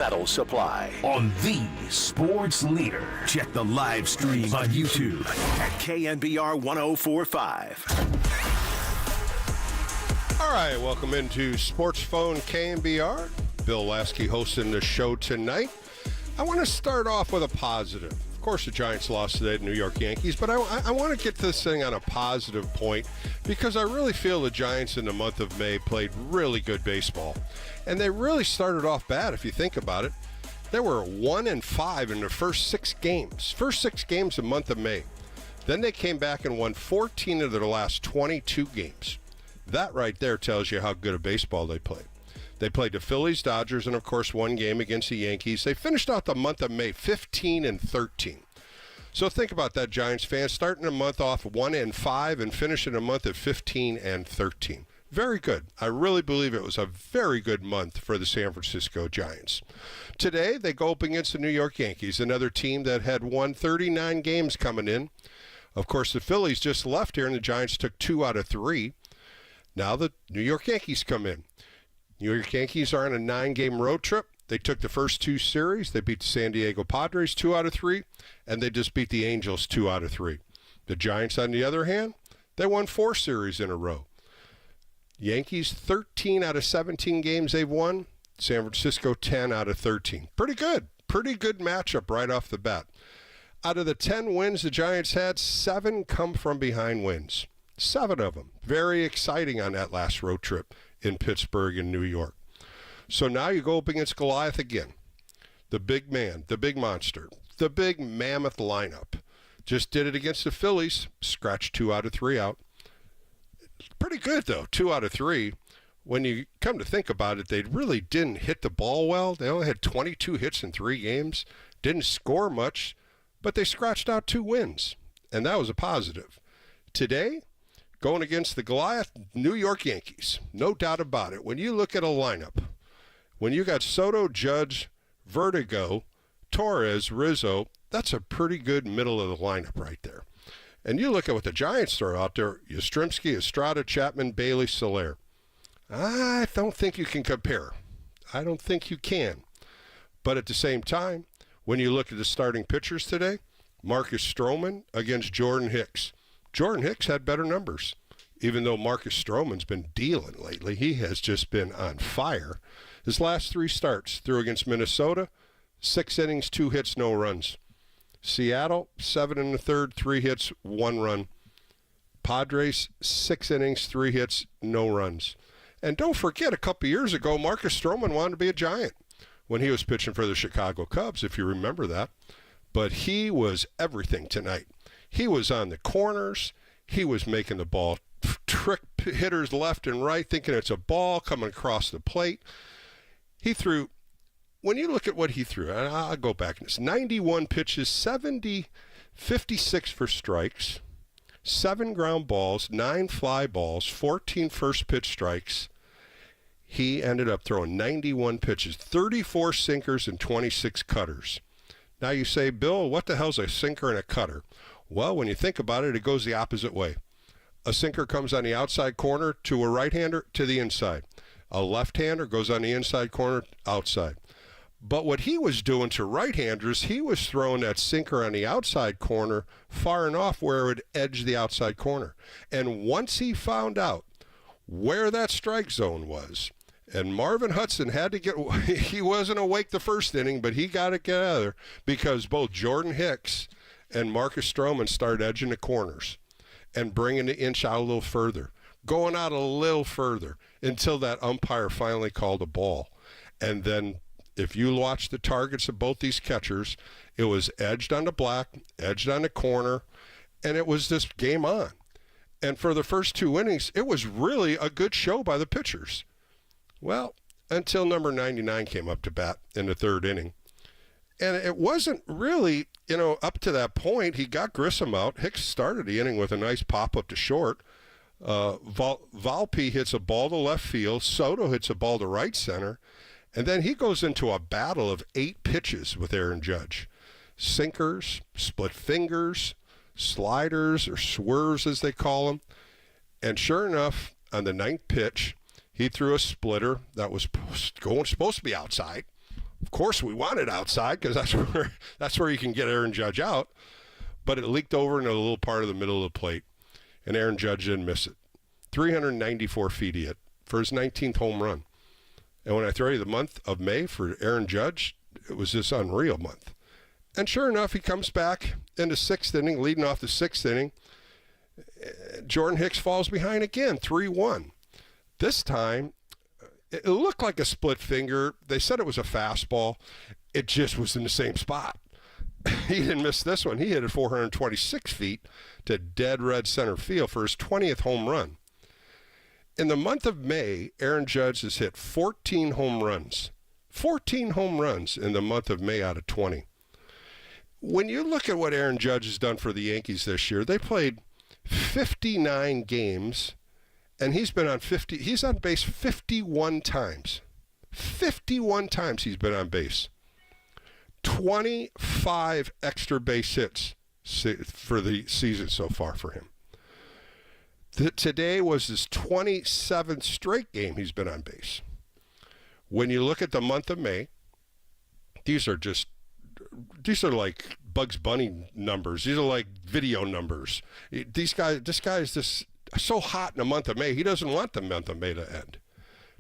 Metal Supply on the sports leader. Check the live stream on YouTube at KNBR 1045. All right, welcome into Sports Phone KNBR. Bill Lasky hosting the show tonight. I want to start off with a positive. Of course, the Giants lost today to New York Yankees, but I want to get this thing on a positive point because I really feel the Giants in the month of May played really good baseball. And they really started off bad if you think about it. They were 1-5 in their first 6 games. First 6 games the month of May. Then they came back and won 14 of their last 22 games. That right there tells you how good a baseball they played. They played the Phillies, Dodgers, and of course one game against the Yankees. They finished out the month of May 15-13. So think about that, Giants fans, starting the month off 1-5 and finishing the month at 15-13. Very good. I really believe it was a very good month for the San Francisco Giants. Today, they go up against the New York Yankees, another team that had won 39 games coming in. Of course, the Phillies just left here, and the Giants took 2 out of 3. Now the New York Yankees come in. New York Yankees are on a 9-game road trip. They took the first 2 series. They beat the San Diego Padres 2 out of 3, and they just beat the Angels 2 out of 3. The Giants, on the other hand, they won 4 series in a row. Yankees, 13 out of 17 games they've won. San Francisco, 10 out of 13. Pretty good. Pretty good matchup right off the bat. Out of the 10 wins the Giants had, 7 come from behind wins. 7 of them. Very exciting on that last road trip in Pittsburgh and New York. So now you go up against Goliath again. The big man, the big monster, the big mammoth lineup. Just did it against the Phillies. Scratched 2 out of 3 out. Pretty good, though, 2 out of 3. When you come to think about it, they really didn't hit the ball well. They only had 22 hits in 3 games. Didn't score much, but they scratched out 2 wins, and that was a positive. Today, going against the Goliath New York Yankees, no doubt about it. When you look at a lineup, when you got Soto, Judge, Vertigo, Torres, Rizzo, that's a pretty good middle of the lineup right there. And you look at what the Giants throw out there, Yastrzemski, Estrada, Chapman, Bailey, Soler. I don't think you can compare. I don't think you can. But at the same time, when you look at the starting pitchers today, Marcus Stroman against Jordan Hicks. Jordan Hicks had better numbers. Even though Marcus Stroman's been dealing lately, he has just been on fire. His last 3 starts threw against Minnesota, 6 innings, 2 hits, no runs. Seattle, 7 1/3, 3 hits, 1 run. Padres, 6 innings, 3 hits, no runs. And don't forget, a couple years ago, Marcus Stroman wanted to be a Giant when he was pitching for the Chicago Cubs, if you remember that. But he was everything tonight. He was on the corners. He was making the ball trick hitters left and right, thinking it's a ball coming across the plate. He threw, when you look at what he threw, and I'll go back, it's 91 pitches, 56 for strikes, 7 ground balls, 9 fly balls, 14 first pitch strikes. He ended up throwing 91 pitches, 34 sinkers, and 26 cutters. Now you say, Bill, what the hell's a sinker and a cutter? Well, when you think about it, it goes the opposite way. A sinker comes on the outside corner to a right-hander to the inside. A left-hander goes on the inside corner outside. But what he was doing to right-handers, he was throwing that sinker on the outside corner far enough where it would edge the outside corner. And once he found out where that strike zone was, and Marvin Hudson had to get, he wasn't awake the first inning, but he got to get out of there because both Jordan Hicks and Marcus Stroman started edging the corners and bringing the inch out a little further, going out a little further until that umpire finally called a ball. And then if you watch the targets of both these catchers, it was edged on the black, edged on the corner, and it was just game on. And for the first 2 innings, it was really a good show by the pitchers. Well, until number 99 came up to bat in the 3rd inning. And it wasn't really, up to that point. He got Grissom out. Hicks started the inning with a nice pop-up to short. Volpe hits a ball to left field. Soto hits a ball to right center. And then he goes into a battle of 8 pitches with Aaron Judge. Sinkers, split fingers, sliders, or swerves as they call them. And sure enough, on the 9th pitch, he threw a splitter that was supposed to be outside. Of course, we want it outside because that's where you can get Aaron Judge out. But it leaked over into a little part of the middle of the plate, and Aaron Judge didn't miss it. 394 feet he hit for his 19th home run. And when I tell you the month of May for Aaron Judge, it was this unreal month. And sure enough, he comes back in the 6th inning, leading off the 6th inning. Jordan Hicks falls behind again, 3-1. This time, it looked like a split finger. They said it was a fastball. It just was in the same spot. He didn't miss this one. He hit it 426 feet to dead red center field for his 20th home run. In the month of May, Aaron Judge has hit 14 home runs. 14 home runs in the month of May out of 20. When you look at what Aaron Judge has done for the Yankees this year, they played 59 games, and he's on base 51 times. 51 times he's been on base. 25 extra base hits for the season so far for him. Today was his 27th straight game he's been on base. When you look at the month of May, these are like Bugs Bunny numbers. These are like video numbers. This guy is just so hot in the month of May, he doesn't want the month of May to end.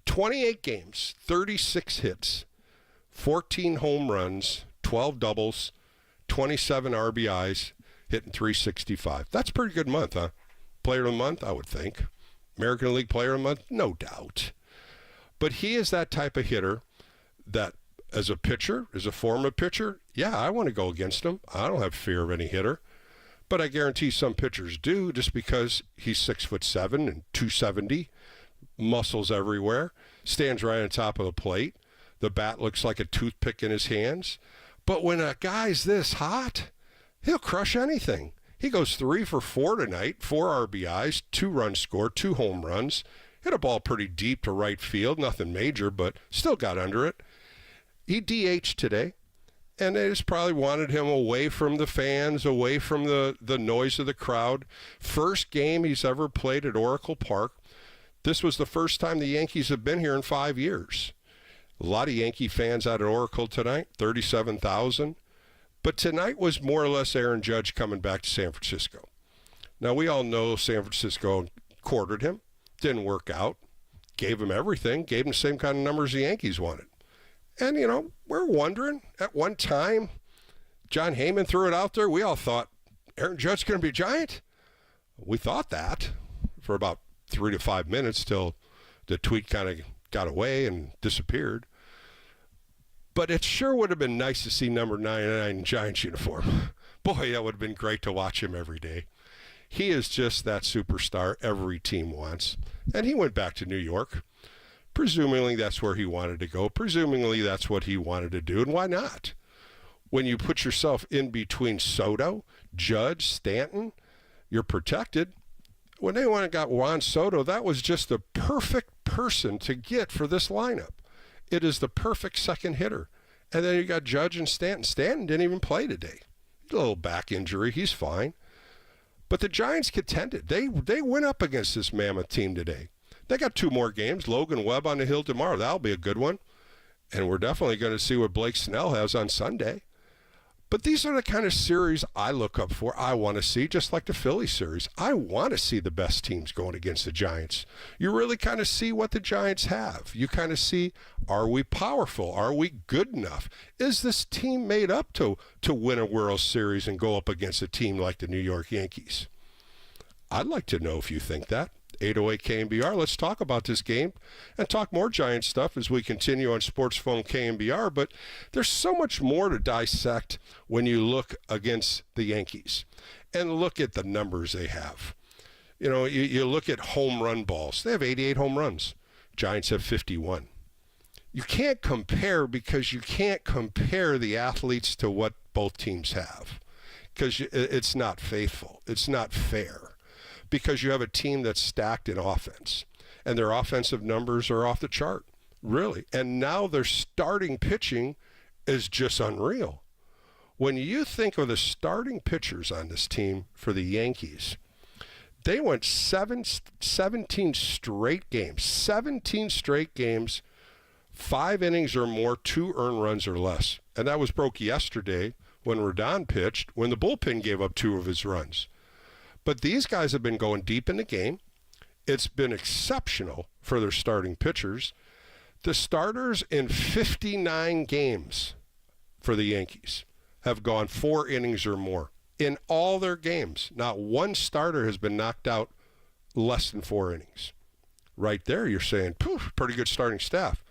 28 games, 36 hits, 14 home runs, 12 doubles, 27 RBIs, hitting 365. That's a pretty good month, huh? Player of the month, I would think. American League Player of the Month, no doubt. But he is that type of hitter that, as a pitcher, as a former pitcher, yeah, I want to go against him. I don't have fear of any hitter. But I guarantee some pitchers do, just because he's 6'7" and 270, muscles everywhere, stands right on top of the plate. The bat looks like a toothpick in his hands. But when a guy's this hot, he'll crush anything. He goes 3 for 4 tonight, 4 RBIs, 2 runs scored, 2 home runs. Hit a ball pretty deep to right field, nothing major, but still got under it. He DH'd today, and they just probably wanted him away from the fans, away from the noise of the crowd. First game he's ever played at Oracle Park. This was the first time the Yankees have been here in 5 years. A lot of Yankee fans out at Oracle tonight, 37,000. But tonight was more or less Aaron Judge coming back to San Francisco. Now, we all know San Francisco quartered him, didn't work out, gave him everything, gave him the same kind of numbers the Yankees wanted. And, we're wondering, at one time, John Heyman threw it out there. We all thought, Aaron Judge's going to be a Giant? We thought that for about 3 to 5 minutes till the tweet kind of got away and disappeared. But it sure would have been nice to see number 99 in Giants uniform. Boy, that would have been great to watch him every day. He is just that superstar every team wants. And he went back to New York. Presumably that's where he wanted to go. Presumably that's what he wanted to do. And why not? When you put yourself in between Soto, Judge, Stanton, you're protected. When they went and got Juan Soto, that was just the perfect person to get for this lineup. It is the perfect second hitter. And then you got Judge and Stanton. Stanton didn't even play today. A little back injury. He's fine. But the Giants contended. They went up against this mammoth team today. They got 2 more games. Logan Webb on the hill tomorrow. That'll be a good one. And we're definitely going to see what Blake Snell has on Sunday. But these are the kind of series I look up for. I want to see, just like the Philly series. I want to see the best teams going against the Giants. You really kind of see what the Giants have. You kind of see, are we powerful? Are we good enough? Is this team made up to win a World Series and go up against a team like the New York Yankees? I'd like to know if you think that. 808 KNBR. Let's talk about this game and talk more Giants stuff as we continue on Sports Phone KNBR. But there's so much more to dissect when you look against the Yankees and look at the numbers they have. You look at home run balls. They have 88 home runs. Giants have 51. You can't compare because you can't compare the athletes to what both teams have because it's not faithful. It's not fair. Because you have a team that's stacked in offense. And their offensive numbers are off the chart, really. And now their starting pitching is just unreal. When you think of the starting pitchers on this team for the Yankees, they went 17 straight games. 17 straight games 5 innings or more, 2 earned runs or less. And that was broke yesterday when Rodon pitched, when the bullpen gave up 2 of his runs. But these guys have been going deep in the game. It's been exceptional for their starting pitchers. The starters in 59 games for the Yankees have gone 4 innings or more. In all their games, not one starter has been knocked out less than 4 innings. Right there, you're saying, poof, pretty good starting staff.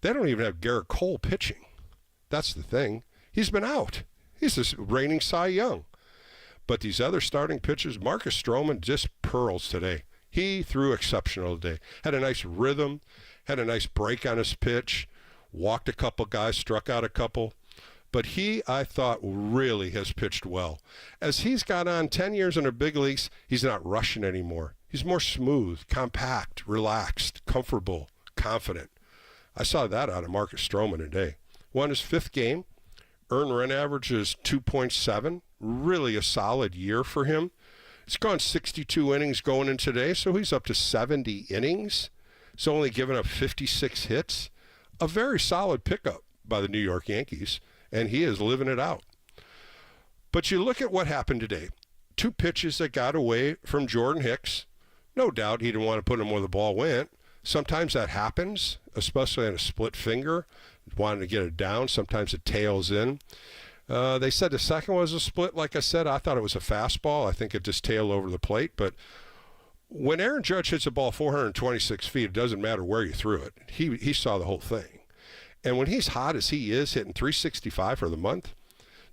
They don't even have Garrett Cole pitching. That's the thing. He's been out. He's the reigning Cy Young. But these other starting pitchers, Marcus Stroman just pearls today. He threw exceptional today. Had a nice rhythm, had a nice break on his pitch, walked a couple guys, struck out a couple. But he, I thought, really has pitched well. As he's got on 10 years in the big leagues, he's not rushing anymore. He's more smooth, compact, relaxed, comfortable, confident. I saw that out of Marcus Stroman today. Won his 5th game. Earned run average is 2.7. Really a solid year for him. He's gone 62 innings going in today, so he's up to 70 innings. He's only given up 56 hits. A very solid pickup by the New York Yankees, and he is living it out. But you look at what happened today. 2 pitches that got away from Jordan Hicks. No doubt he didn't want to put him where the ball went. Sometimes that happens, especially on a split finger. Wanting to get it down. Sometimes it tails in. They said the second was a split. Like I said, I thought it was a fastball. I think it just tailed over the plate. But when Aaron Judge hits a ball 426 feet, it doesn't matter where you threw it. He saw the whole thing. And when he's hot as he is, hitting 365 for the month,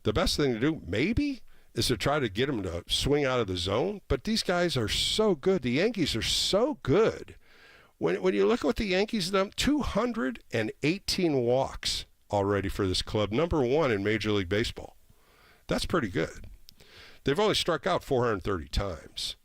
the best thing to do maybe is to try to get him to swing out of the zone. But these guys are so good. The Yankees are so good. When you look at what the Yankees have done, 218 walks already for this club, number 1 in Major League Baseball. That's pretty good. They've only struck out 430 times.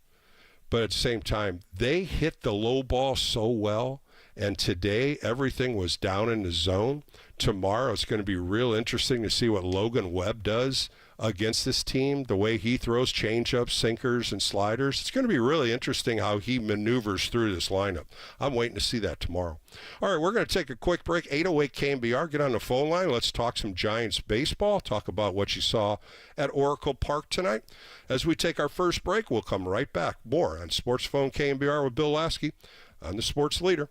But at the same time, they hit the low ball so well. And today, everything was down in the zone. Tomorrow, it's going to be real interesting to see what Logan Webb does against this team, the way he throws changeups, sinkers, and sliders. It's going to be really interesting how he maneuvers through this lineup. I'm waiting to see that tomorrow. All right, we're going to take a quick break. 808 KNBR, get on the phone line. Let's talk some Giants baseball, talk about what you saw at Oracle Park tonight. As we take our first break, we'll come right back. More on Sports Phone KNBR with Bill Lasky on the Sports Leader.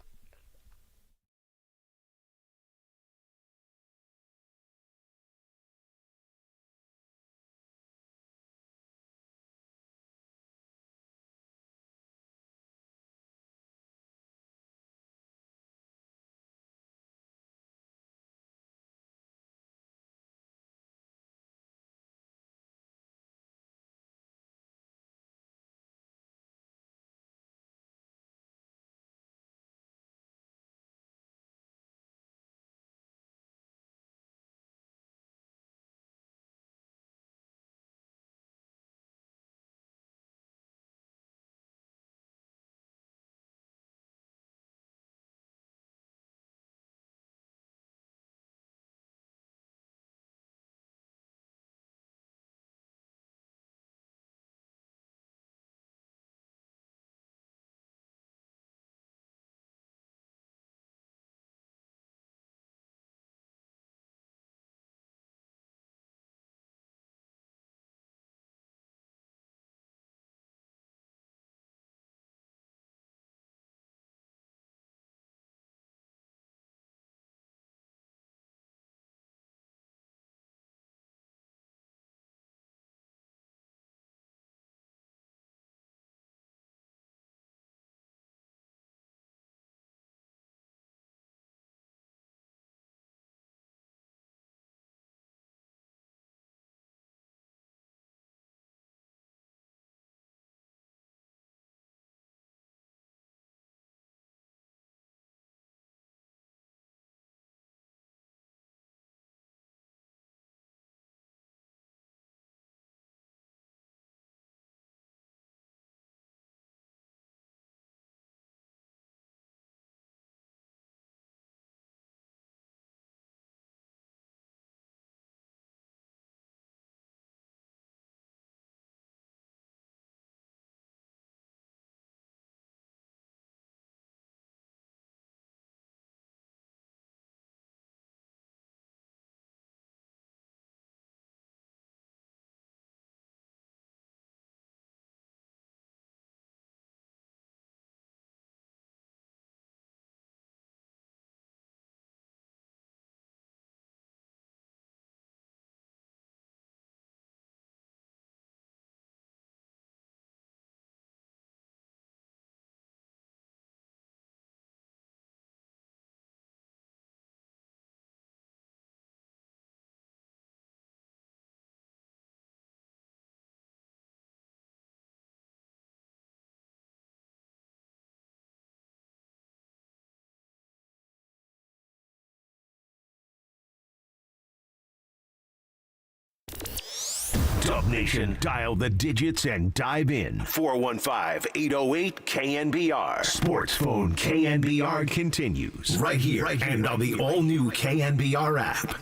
Nation, dial the digits and dive in. 415-808-KNBR. Sports Phone KNBR continues right here and on the all-new KNBR app.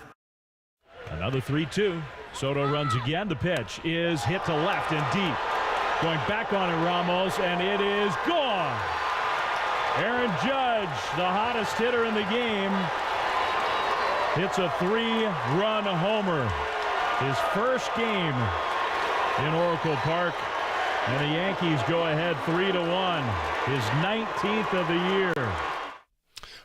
Another 3-2. Soto runs again. The pitch is hit to left and deep. Going back on it, Ramos, and it is gone. Aaron Judge, the hottest hitter in the game, hits a 3-run homer. His first game in Oracle Park, and the Yankees go ahead 3-1. His 19th of the year.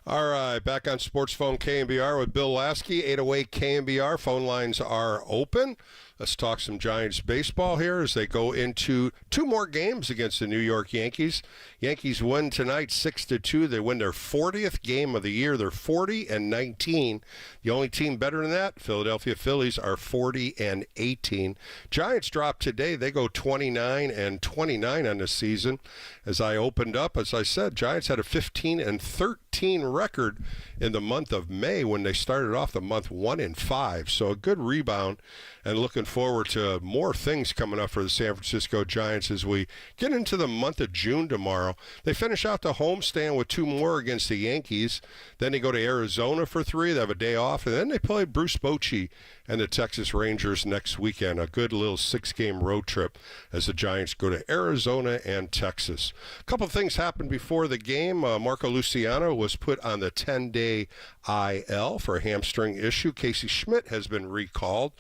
All right, back on Sports Phone KNBR with Bill Lasky, 808 KNBR. Phone lines are open. Let's talk some Giants baseball here as they go into 2 more games against the New York Yankees. Yankees win tonight 6-2. They win their 40th game of the year. They're 40-19. The only team better than that, Philadelphia Phillies, are 40-18. Giants drop today. They go 29-29 on the season. As I opened up, as I said, Giants had a 15-13 record in the month of May when they started off the month 1-5. So a good rebound, and looking forward to more things coming up for the San Francisco Giants as we get into the month of June tomorrow. They finish out the homestand with 2 more against the Yankees. Then they go to Arizona for 3. They have a day off, and then they play Bruce Bochy and the Texas Rangers next weekend. A good little 6-game road trip as the Giants go to Arizona and Texas. A couple of things happened before the game. Marco Luciano was put on the 10-day IL for a hamstring issue. Casey Schmidt has been recalled.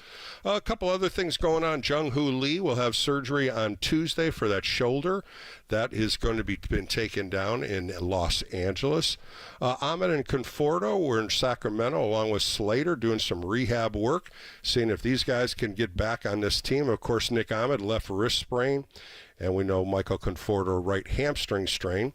A couple other things going on. Jung-Hoo Lee will have surgery on Tuesday for that shoulder. That is going to be been taken down in Los Angeles. Ahmed and Conforto were in Sacramento along with Slater doing some rehab work, seeing if these guys can get back on this team. Of course, Nick Ahmed, left wrist sprain. And we know Michael Conforto, right hamstring strain.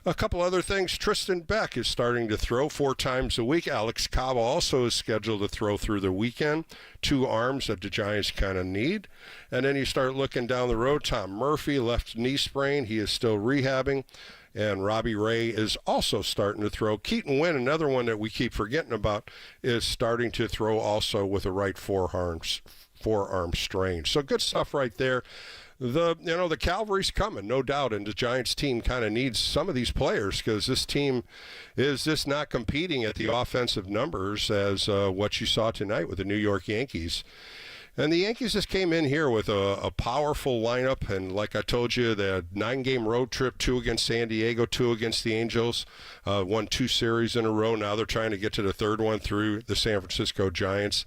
A couple other things. Tristan Beck is starting to throw 4 times a week. Alex Cobb also is scheduled to throw through the weekend. 2 arms that the Giants kind of need. And then you start looking down the road. Tom Murphy, left knee sprain. He is still rehabbing. And Robbie Ray is also starting to throw. Keaton Wynn, another one that we keep forgetting about, is starting to throw also with a right forearm strain. So good stuff right there. The cavalry's coming, no doubt, and the Giants team kind of needs some of these players because this team is just not competing at the offensive numbers as what you saw tonight with the New York Yankees. And the Yankees just came in here with a powerful lineup, and like I told you, the 9-game road trip, 2 against San Diego, 2 against the Angels, won 2 series in a row. Now they're trying to get to the 3rd one through the San Francisco Giants.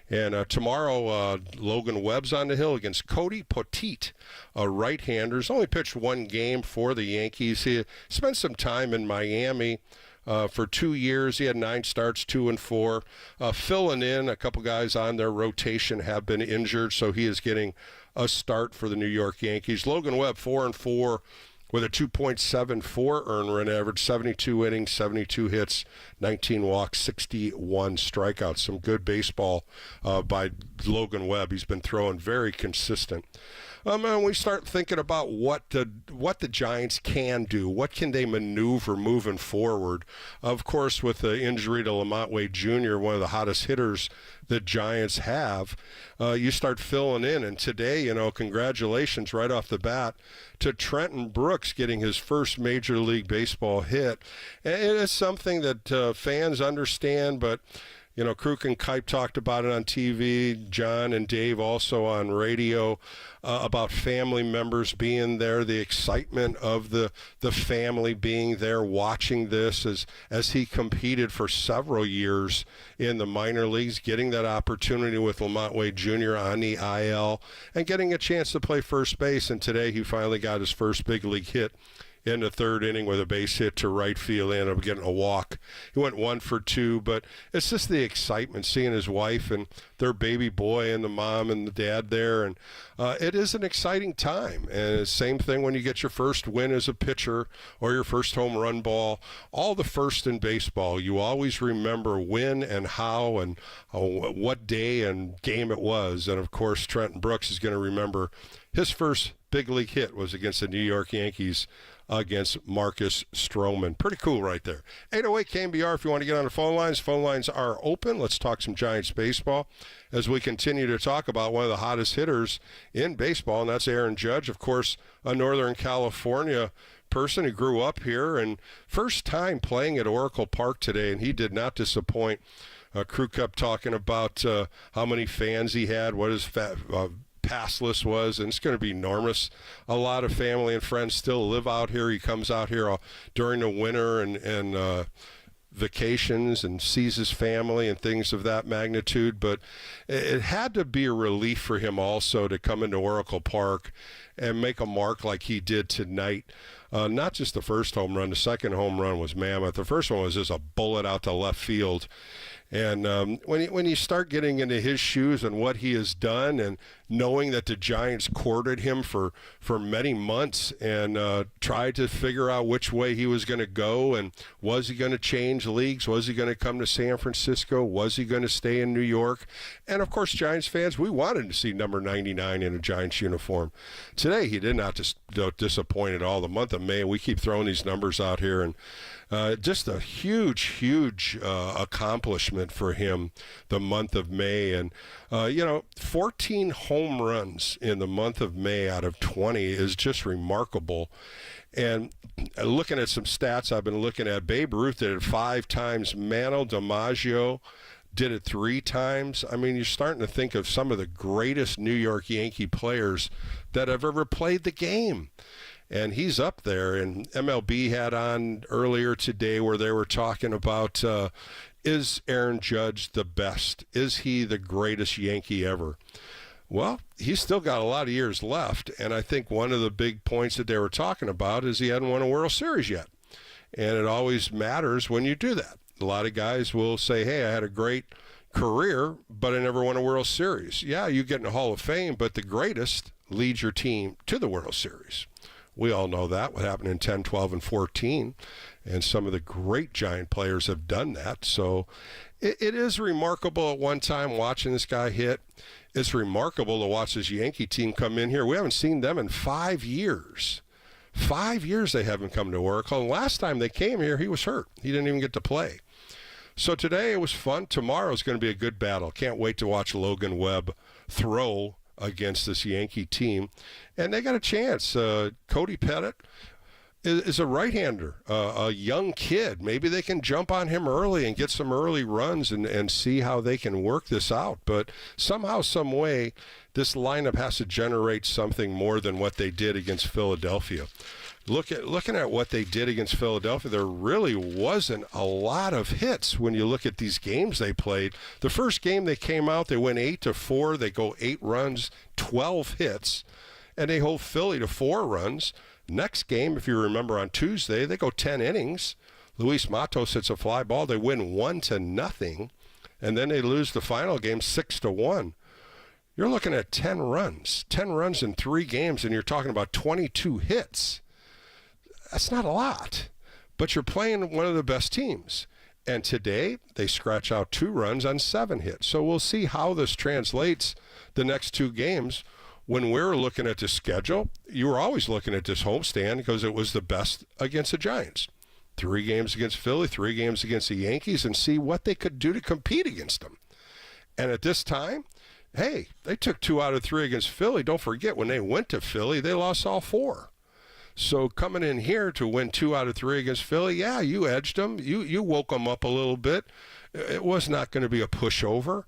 And tomorrow, Logan Webb's on the hill against Cody Poteet, a right-hander. He's only pitched 1 game for the Yankees. He spent some time in Miami for 2 years. He had 9 starts, 2-4. Filling in, a couple guys on their rotation have been injured, so he is getting a start for the New York Yankees. Logan Webb, 4-4. With a 2.74 earned run average, 72 innings, 72 hits, 19 walks, 61 strikeouts. Some good baseball by Logan Webb. He's been throwing very consistent. And we start thinking about what the Giants can do. What can they maneuver moving forward? Of course, with the injury to Lamont Wade Jr., one of the hottest hitters the Giants have, you start filling in. And today, congratulations right off the bat to Trenton Brooks getting his first Major League Baseball hit. And it is something that fans understand, but Kruk and Kipe talked about it on TV, John and Dave also on radio, about family members being there, the excitement of the family being there watching this as he competed for several years in the minor leagues, getting that opportunity with Lamont Wade Jr. on the IL and getting a chance to play first base. And today he finally got his first big league hit in the 3rd inning with a base hit to right field. He ended up getting a walk. He went 1 for 2, but it's just the excitement, seeing his wife and their baby boy and the mom and the dad there. And it is an exciting time. And it's same thing when you get your first win as a pitcher or your first home run ball. All the first in baseball, you always remember when and how and what day and game it was. And, of course, Trenton Brooks is going to remember His first big league hit was against the New York Yankees against Marcus Stroman. Pretty cool right there. 808 KNBR if you want to get on the phone lines. Phone lines are open. Let's talk some Giants baseball as we continue to talk about one of the hottest hitters in baseball, and that's Aaron Judge, of course, a Northern California person who grew up here and first time playing at Oracle Park today, and he did not disappoint. Crew kept talking about how many fans he had, what his pass list was, and it's going to be enormous. A lot of family and friends still live out here. He comes out here during the winter and vacations and sees his family and things of that magnitude, but it had to be a relief for him also to come into Oracle Park and make a mark like he did tonight. Not just the first home run, the second home run was mammoth. The first one was just a bullet out to left field. And when you start getting into his shoes and what he has done, and knowing that the Giants courted him for many months and tried to figure out which way he was going to go, and was he going to change leagues? Was he going to come to San Francisco? Was he going to stay in New York? And, of course, Giants fans, we wanted to see number 99 in a Giants uniform. Today, he did not disappoint at all. The month of May, we keep throwing these numbers out here, and just a huge accomplishment for him the month of May. And, 14 home runs in the month of May out of 20 is just remarkable. And looking at some stats I've been looking at, Babe Ruth did it 5 times. Manuel DiMaggio did it 3 times. I mean, you're starting to think of some of the greatest New York Yankee players that have ever played the game. And he's up there. And MLB had on earlier today where they were talking about, is Aaron Judge the best? Is he the greatest Yankee ever? Well, he's still got a lot of years left. And I think one of the big points that they were talking about is he hadn't won a World Series yet. And it always matters when you do that. A lot of guys will say, hey, I had a great career, but I never won a World Series. Yeah, you get in the Hall of Fame, but the greatest leads your team to the World Series. We all know that, what happened in 10, 12, and 14, and some of the great Giant players have done that. So it is remarkable at one time watching this guy hit. It's remarkable to watch this Yankee team come in here. We haven't seen them in 5 years. 5 years they haven't come to Oracle, and last time they came here, he was hurt. He didn't even get to play. So today it was fun. Tomorrow is going to be a good battle. Can't wait to watch Logan Webb throw against this Yankee team. And they got a chance. Cody Pettit is a right-hander, a young kid. Maybe they can jump on him early and get some early runs and see how they can work this out. But somehow, some way, this lineup has to generate something more than what they did against Philadelphia. Looking at what they did against Philadelphia, there really wasn't a lot of hits when you look at these games they played. The first game they came out, they went 8-4. They go 8 runs, 12 hits, and they hold Philly to 4 runs. Next game, if you remember on Tuesday, they go 10 innings. Luis Matos hits a fly ball. They win 1-0, and then they lose the final game 6-1. You're looking at 10 runs in 3 games, and you're talking about 22 hits. That's not a lot, but you're playing one of the best teams. And today, they scratch out 2 runs on 7 hits. So we'll see how this translates the next 2 games. When we're looking at the schedule, you were always looking at this homestand because it was the best against the Giants. 3 games against Philly, 3 games against the Yankees, and see what they could do to compete against them. And at this time, hey, they took 2 out of 3 against Philly. Don't forget, when they went to Philly, they lost all 4. So coming in here to win 2 out of 3 against Philly, yeah, you edged them. You woke them up a little bit. It was not going to be a pushover.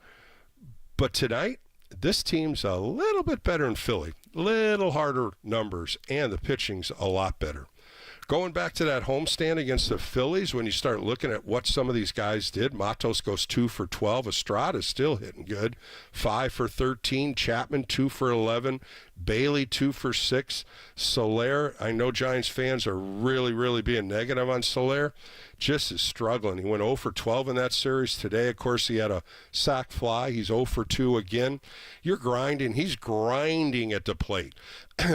But tonight, this team's a little bit better than Philly. Little harder numbers, and the pitching's a lot better. Going back to that homestand against the Phillies, when you start looking at what some of these guys did, Matos goes 2 for 12. Estrada's still hitting good. 5 for 13. Chapman 2 for 11. Bailey 2 for 6. Soler, I know Giants fans are really being negative on Soler. Just is struggling. He went 0 for 12 in that series. Today, of course, he had a sac fly. He's 0 for 2 again. You're grinding. He's grinding at the plate.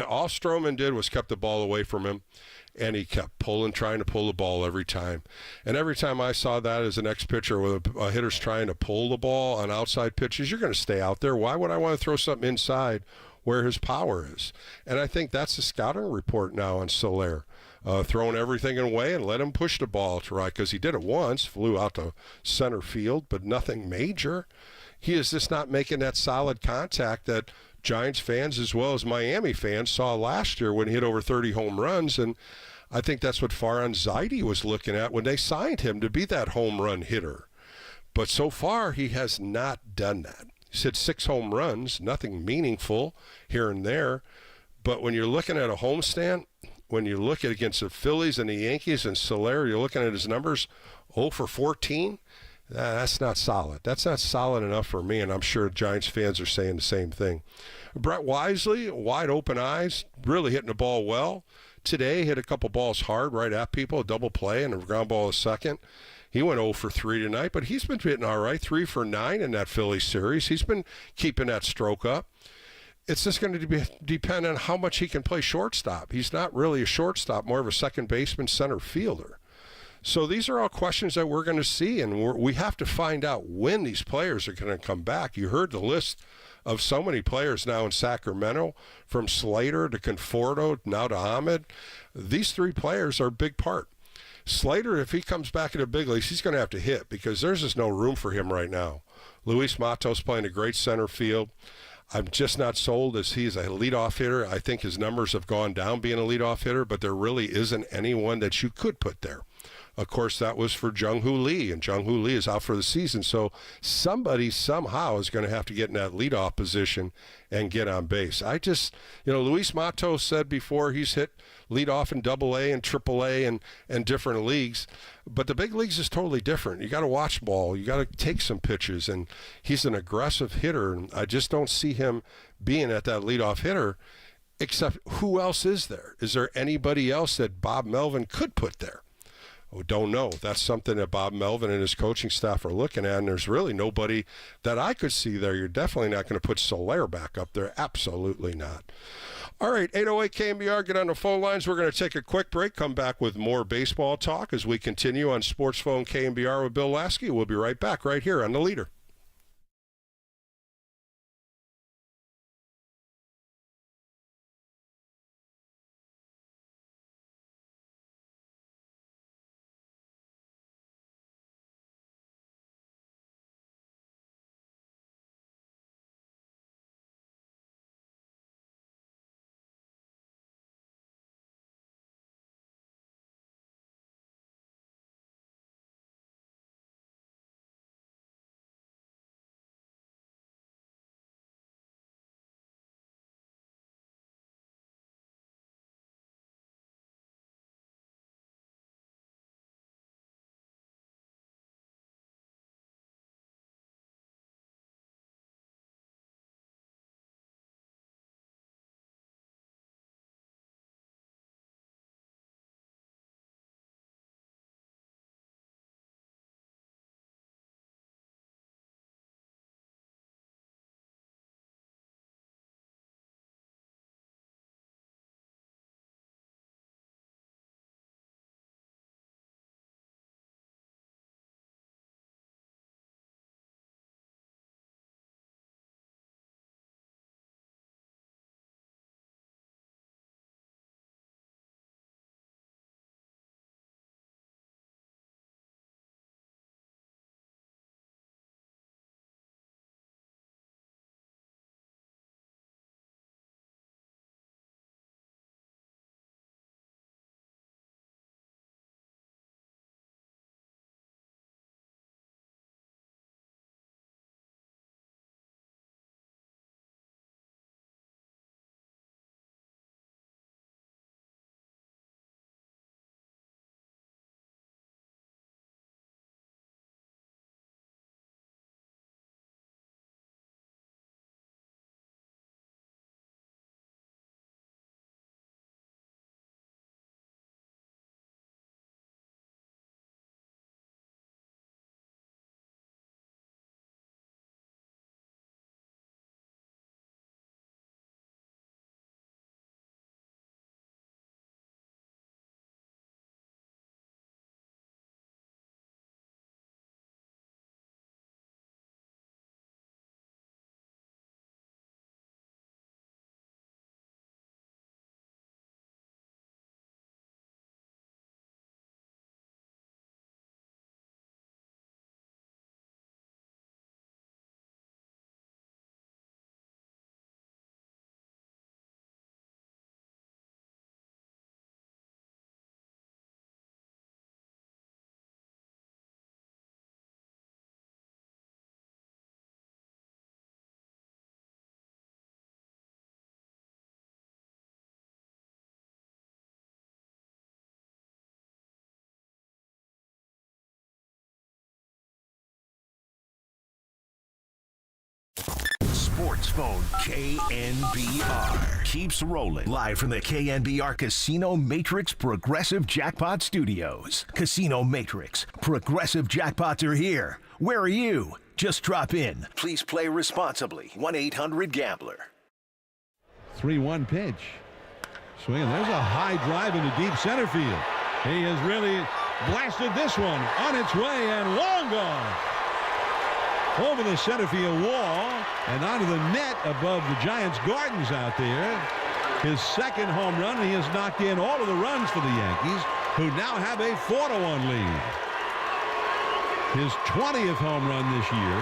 All Stroman did was kept the ball away from him. and he kept trying to pull the ball every time. And every time I saw that as an ex-pitcher with a hitter's trying to pull the ball on outside pitches, you're going to stay out there. Why would I want to throw something inside where his power is? And I think that's the scouting report now on Soler. Throwing everything away and let him push the ball to right, because he did it once, flew out to center field, but nothing major. He is just not making that solid contact that Giants fans as well as Miami fans saw last year when he hit over 30 home runs. And I think that's what Farhan Zaidi was looking at when they signed him to be that home run hitter. But so far, he has not done that. He's hit 6 home runs, nothing meaningful here and there. But when you're looking at a homestand, when you look at against the Phillies and the Yankees and Soler, you're looking at his numbers, 0 for 14. That's not solid. That's not solid enough for me, and I'm sure Giants fans are saying the same thing. Brett Wisely, wide open eyes, really hitting the ball well. Today, hit a couple balls hard right at people, a double play and a ground ball a second. He went 0 for 3 tonight, but he's been hitting all right, 3 for 9 in that Phillies series. He's been keeping that stroke up. It's just going to depend on how much he can play shortstop. He's not really a shortstop, more of a second baseman, center fielder. So these are all questions that we're going to see, and we have to find out when these players are going to come back. You heard the list of so many players now in Sacramento, from Slater to Conforto, now to Ahmed. These 3 players are a big part. Slater, if he comes back in the big leagues, he's going to have to hit, because there's just no room for him right now. Luis Matos playing a great center field. I'm just not sold as he's a leadoff hitter. I think his numbers have gone down being a leadoff hitter, but there really isn't anyone that you could put there. Of course, that was for Jung-Hoo Lee, and Jung-Hoo Lee is out for the season. So somebody somehow is going to have to get in that leadoff position and get on base. Luis Matos said before he's hit leadoff in AA and AAA and different leagues. But the big leagues is totally different. You got to watch ball. You got to take some pitches. And he's an aggressive hitter. And I just don't see him being at that leadoff hitter, except who else is there? Is there anybody else that Bob Melvin could put there? Oh, don't know. That's something that Bob Melvin and his coaching staff are looking at, and there's really nobody that I could see there. You're definitely not going to put Soler back up there. Absolutely not. All right, 808 KNBR, get on the phone lines. We're going to take a quick break, come back with more baseball talk as we continue on Sports Phone KNBR with Bill Lasky. We'll be right back right here on The Leader. Sports Phone KNBR keeps rolling live from the KNBR Casino Matrix Progressive Jackpot Studios. Casino Matrix Progressive Jackpots are here. Where are you? Just drop in. Please play responsibly. 1-800-GAMBLER. 3-1 pitch. Swing. There's a high drive into deep center field. He has really blasted this one on its way and long gone. Over the center field wall and onto the net above the Giants' gardens out there. His second home run. He has knocked in all of the runs for the Yankees, who now have a 4-1 lead. His 20th home run this year.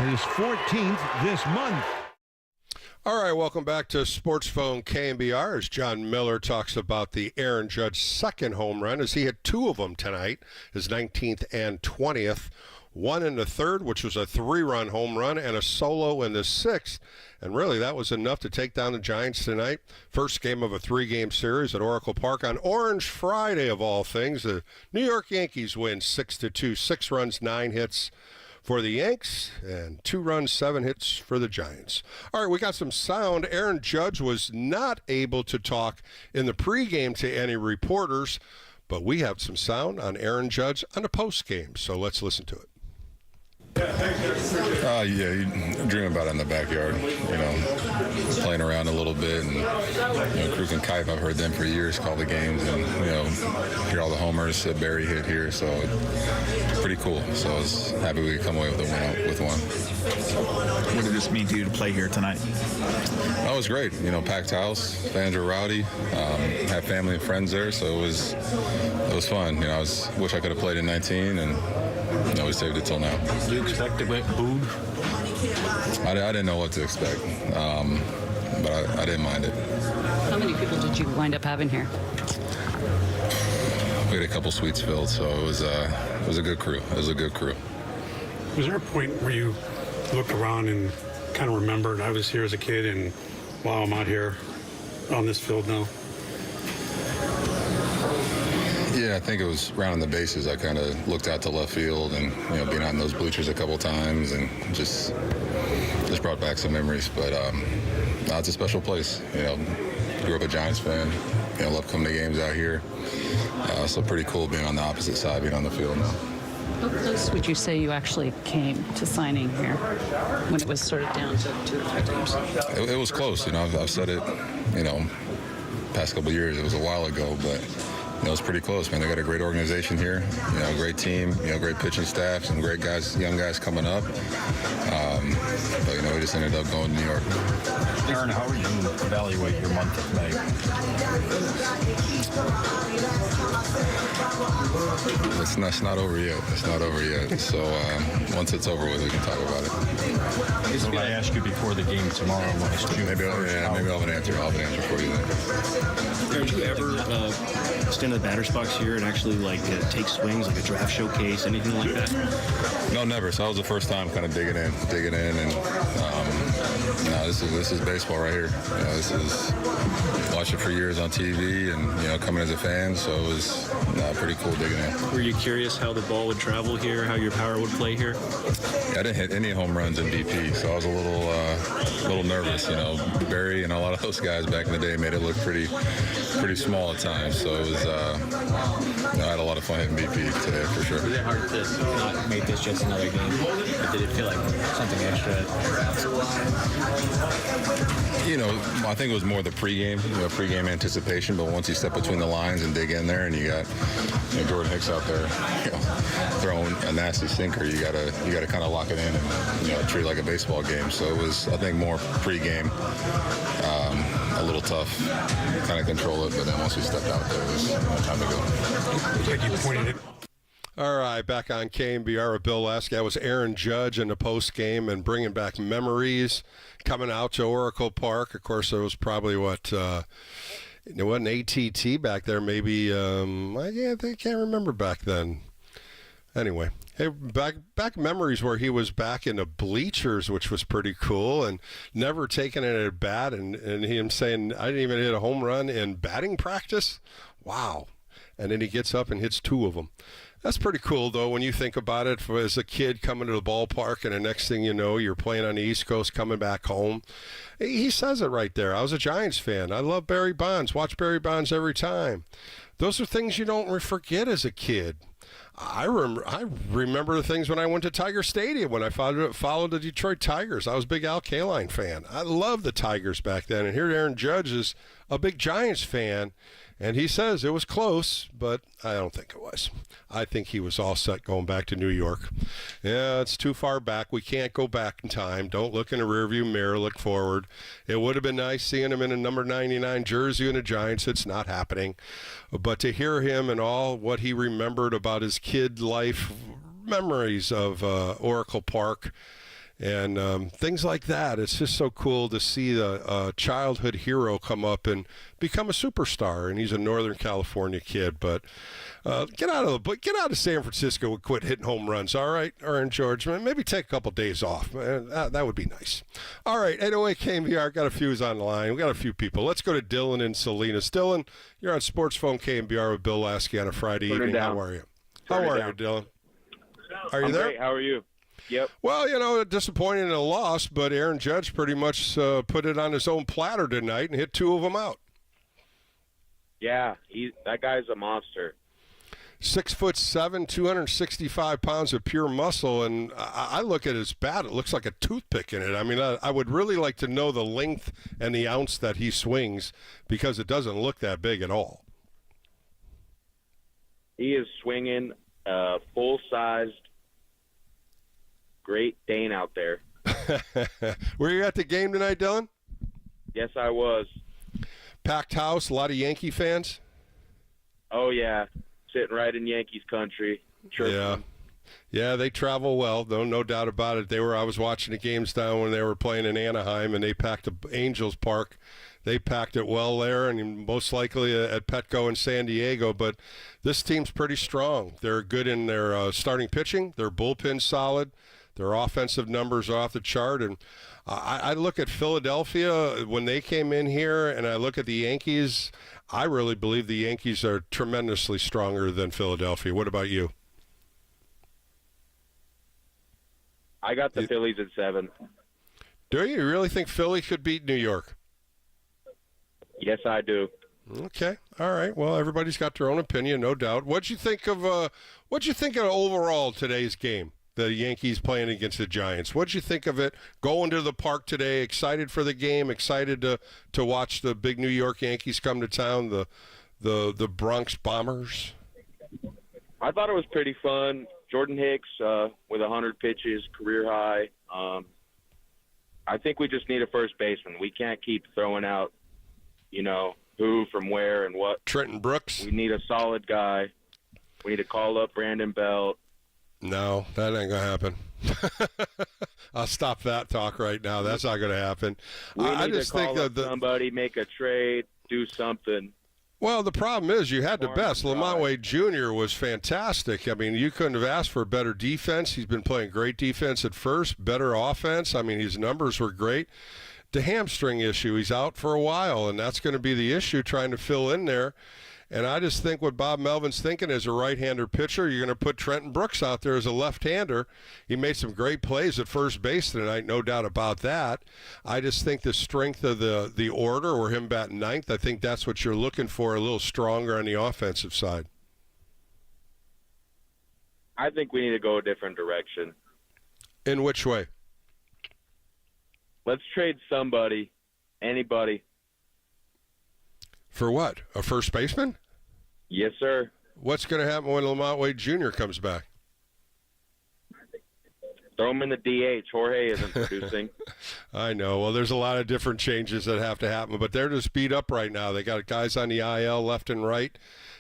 His 14th this month. All right, welcome back to Sports Phone KNBR as John Miller talks about the Aaron Judge second home run as he had two of them tonight, his 19th and 20th. One in the third, which was a 3-run home run, and a solo in the 6th. And really, that was enough to take down the Giants tonight. First game of a 3-game series at Oracle Park on Orange Friday, of all things. The New York Yankees win 6-2, 6 runs, 9 hits for the Yanks, and 2 runs, 7 hits for the Giants. All right, we got some sound. Aaron Judge was not able to talk in the pregame to any reporters, but we have some sound on Aaron Judge on the postgame, so let's listen to it. Yeah, you dream about it in the backyard, playing around a little bit. And, Kruk and Kipe, I've heard them for years call the games and, hear all the homers that Barry hit here. So it's pretty cool. So I was happy we could come away with one. What did this mean to you to play here tonight? That was great. Packed house, fans were rowdy, had family and friends there. So it was fun. I wish I could have played in 19 and we saved it till now. Did you expect to get booed? I didn't know what to expect, but I didn't mind it. How many people did you wind up having here? We had a couple suites filled, so it was a good crew. Was there a point where you looked around and kind of remembered, I was here as a kid, and wow, I'm out here on this field now? Yeah, I think it was rounding the bases. I kind of looked out to left field and, being out in those bleachers a couple times and just brought back some memories. But it's a special place. Grew up a Giants fan. Love coming to games out here. So pretty cool being on the opposite side, being on the field now. How close would you say you actually came to signing here when it was sort of down to 2 or 3 teams? It was close. I've said it, past couple of years. It was a while ago, but it was pretty close, man. They got a great organization here, great team, great pitching staff, some great guys, young guys coming up. But, we just ended up going to New York. Aaron, how would you evaluate your month of May? It's not over yet. It's not over yet. So once it's over with, we can talk about it. What did I ask you before the game tomorrow? Maybe I'll have an answer. I'll have an answer for you then. Did you ever stand in the batter's box here and actually take swings, like a draft showcase, anything like that? No, never. So that was the first time kind of digging in, and this is baseball right here. This is watched it for years on TV, and coming as a fan. So it was pretty cool digging in. Were you curious how the ball would travel here, how your power would play here? Yeah, I didn't hit any home runs in BP, so I was a little nervous. Barry and a lot of those guys back in the day made it look pretty small at times. So it was I had a lot of fun hitting BP today for sure. Was it hard to not make this just another game? But did it feel like something extra? I think it was more the pregame anticipation. But once you step between the lines and dig in there, and you got Jordan Hicks out there, throwing a nasty sinker, you gotta kind of lock it in and treat it like a baseball game. So it was, I think, more pregame, a little tough, kind of control it. But then once we stepped out there, it was time to go. Like you pointed it. All right, back on KNBR with Bill Lasky. That was Aaron Judge in the post game and bringing back memories coming out to Oracle Park. Of course, there was probably it wasn't ATT back there. Maybe I can't remember back then. Anyway, hey, back memories where he was back in the bleachers, which was pretty cool, and never taken it at bat, and him saying, I didn't even hit a home run in batting practice. Wow. And then he gets up and hits 2 of them. That's pretty cool, though, when you think about it. As a kid coming to the ballpark, and the next thing you know, you're playing on the East Coast, coming back home. He says it right there. I was a Giants fan. I love Barry Bonds. Watch Barry Bonds every time. Those are things you don't forget as a kid. I remember the things when I went to Tiger Stadium, when I followed the Detroit Tigers. I was a big Al Kaline fan. I loved the Tigers back then. And here Aaron Judge is a big Giants fan. And he says it was close, but I don't think it was. I think he was all set going back to New York. Yeah, it's too far back. We can't go back in time. Don't look in the rearview mirror. Look forward. It would have been nice seeing him in a number 99 jersey in the Giants. It's not happening. But to hear him and all what he remembered about his kid life, memories of Oracle Park, and things like that. It's just so cool to see the childhood hero come up and become a superstar. And he's a Northern California kid. But get out of San Francisco and quit hitting home runs. All right, Aaron George. Maybe take a couple days off. That would be nice. All right, 808 KNBR. Got a few on the line. We got a few people. Let's go to Dylan in Salinas. Dylan, you're on Sports Phone KNBR with Bill Lasky on a Friday evening. How are you? How are you, Dylan? Are you there? Great. How are you? Yep. Well, disappointing in a loss, but Aaron Judge pretty much put it on his own platter tonight and hit two of them out. Yeah, that guy's a monster. 6'7", 265 pounds of pure muscle, and I look at his bat. It looks like a toothpick in it. I mean, I would really like to know the length and the ounce that he swings, because it doesn't look that big at all. He is swinging full-sized Great Dane out there. Were you at the game tonight, Dylan? Yes, I was. Packed house, a lot of Yankee fans? Oh, yeah. Sitting right in Yankees country. Yeah. Yeah, they travel well, though, no doubt about it. I was watching the games down when they were playing in Anaheim, and they packed Angels Park. They packed it well there, and most likely at Petco in San Diego. But this team's pretty strong. They're good in their starting pitching. Their bullpen's solid. Their offensive numbers are off the chart. And I look at Philadelphia when they came in here, and I look at the Yankees. I really believe the Yankees are tremendously stronger than Philadelphia. What about you? I got the Phillies at 7. Do you really think Philly could beat New York? Yes, I do. Okay, all right. Well, everybody's got their own opinion, no doubt. What'd you think of overall today's game? The Yankees playing against the Giants. What'd you think of it? Going to the park today, excited for the game, excited to watch the big New York Yankees come to town, the Bronx Bombers. I thought it was pretty fun. Jordan Hicks with 100 pitches, career high. I think we just need a first baseman. We can't keep throwing out, who from where and what. Trenton Brooks. We need a solid guy. We need to call up Brandon Belt. No, that ain't going to happen. I'll stop that talk right now. That's not going to happen. I just think that somebody, make a trade, do something. Well, the problem is you had the best. Lamont Wade Jr. was fantastic. I mean, you couldn't have asked for better defense. He's been playing great defense at first, better offense. I mean, his numbers were great. The hamstring issue, he's out for a while, and that's going to be the issue, trying to fill in there. And I just think what Bob Melvin's thinking as a right-hander pitcher, you're going to put Trenton Brooks out there as a left-hander. He made some great plays at first base tonight, no doubt about that. I just think the strength of the order, or him batting ninth, I think that's what you're looking for, a little stronger on the offensive side. I think we need to go a different direction. In which way? Let's trade somebody, anybody. For what? A first baseman? Yes, sir. What's going to happen when Lamont Wade Jr. comes back? Throw him in the DH. Jorge isn't producing. I know. Well, there's a lot of different changes that have to happen, but they're just beat up right now. They got guys on the IL left and right,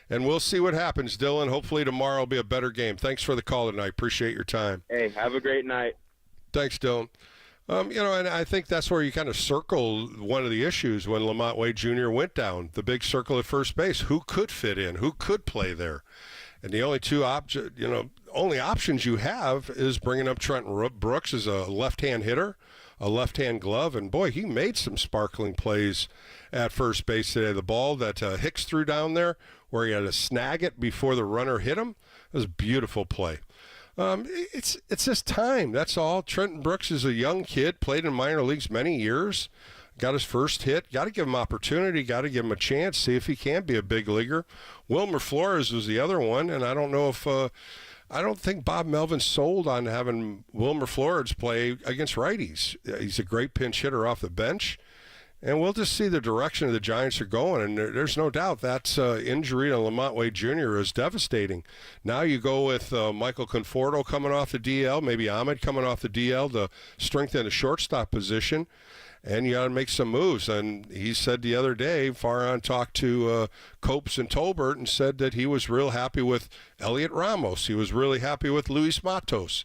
and we'll see what happens, Dylan. Hopefully tomorrow will be a better game. Thanks for the call tonight. Appreciate your time. Hey, have a great night. Thanks, Dylan. And I think that's where you kind of circle one of the issues when Lamont Wade Jr. went down, the big circle at first base. Who could fit in? Who could play there? And the only only options you have is bringing up Trenton Brooks as a left-hand hitter, a left-hand glove, and boy, he made some sparkling plays at first base today. The ball that Hicks threw down there, where he had to snag it before the runner hit him, was a beautiful play. It's just time. That's all. Trenton Brooks is a young kid, played in minor leagues many years, got his first hit. Got to give him opportunity. Got to give him a chance. See if he can be a big leaguer. Wilmer Flores was the other one, and I don't know if I don't think Bob Melvin's sold on having Wilmer Flores play against righties. He's a great pinch hitter off the bench. And we'll just see the direction the Giants are going. And there's no doubt that injury to Lamont Wade Jr. is devastating. Now you go with Michael Conforto coming off the DL, maybe Ahmed coming off the DL to strengthen the shortstop position. And you got to make some moves. And he said the other day, Farhan talked to Copes and Tolbert and said that he was real happy with Elliot Ramos. He was really happy with Luis Matos.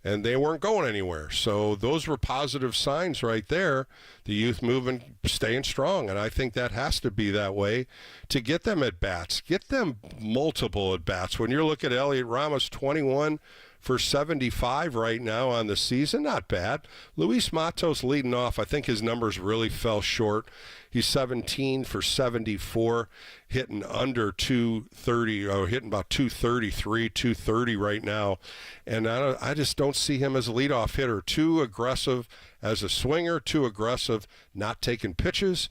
And they weren't going anywhere. So those were positive signs right there. The youth movement staying strong. And I think that has to be that way to get them at bats. Get them multiple at bats. When you're looking at Elliot Ramos, 21 for 75 right now on the season, not bad. Luis Matos leading off. I think his numbers really fell short. He's 17 for 74, hitting under 230, or hitting about 233, 230 right now. And I just don't see him as a leadoff hitter. Too aggressive as a swinger, too aggressive not taking pitches.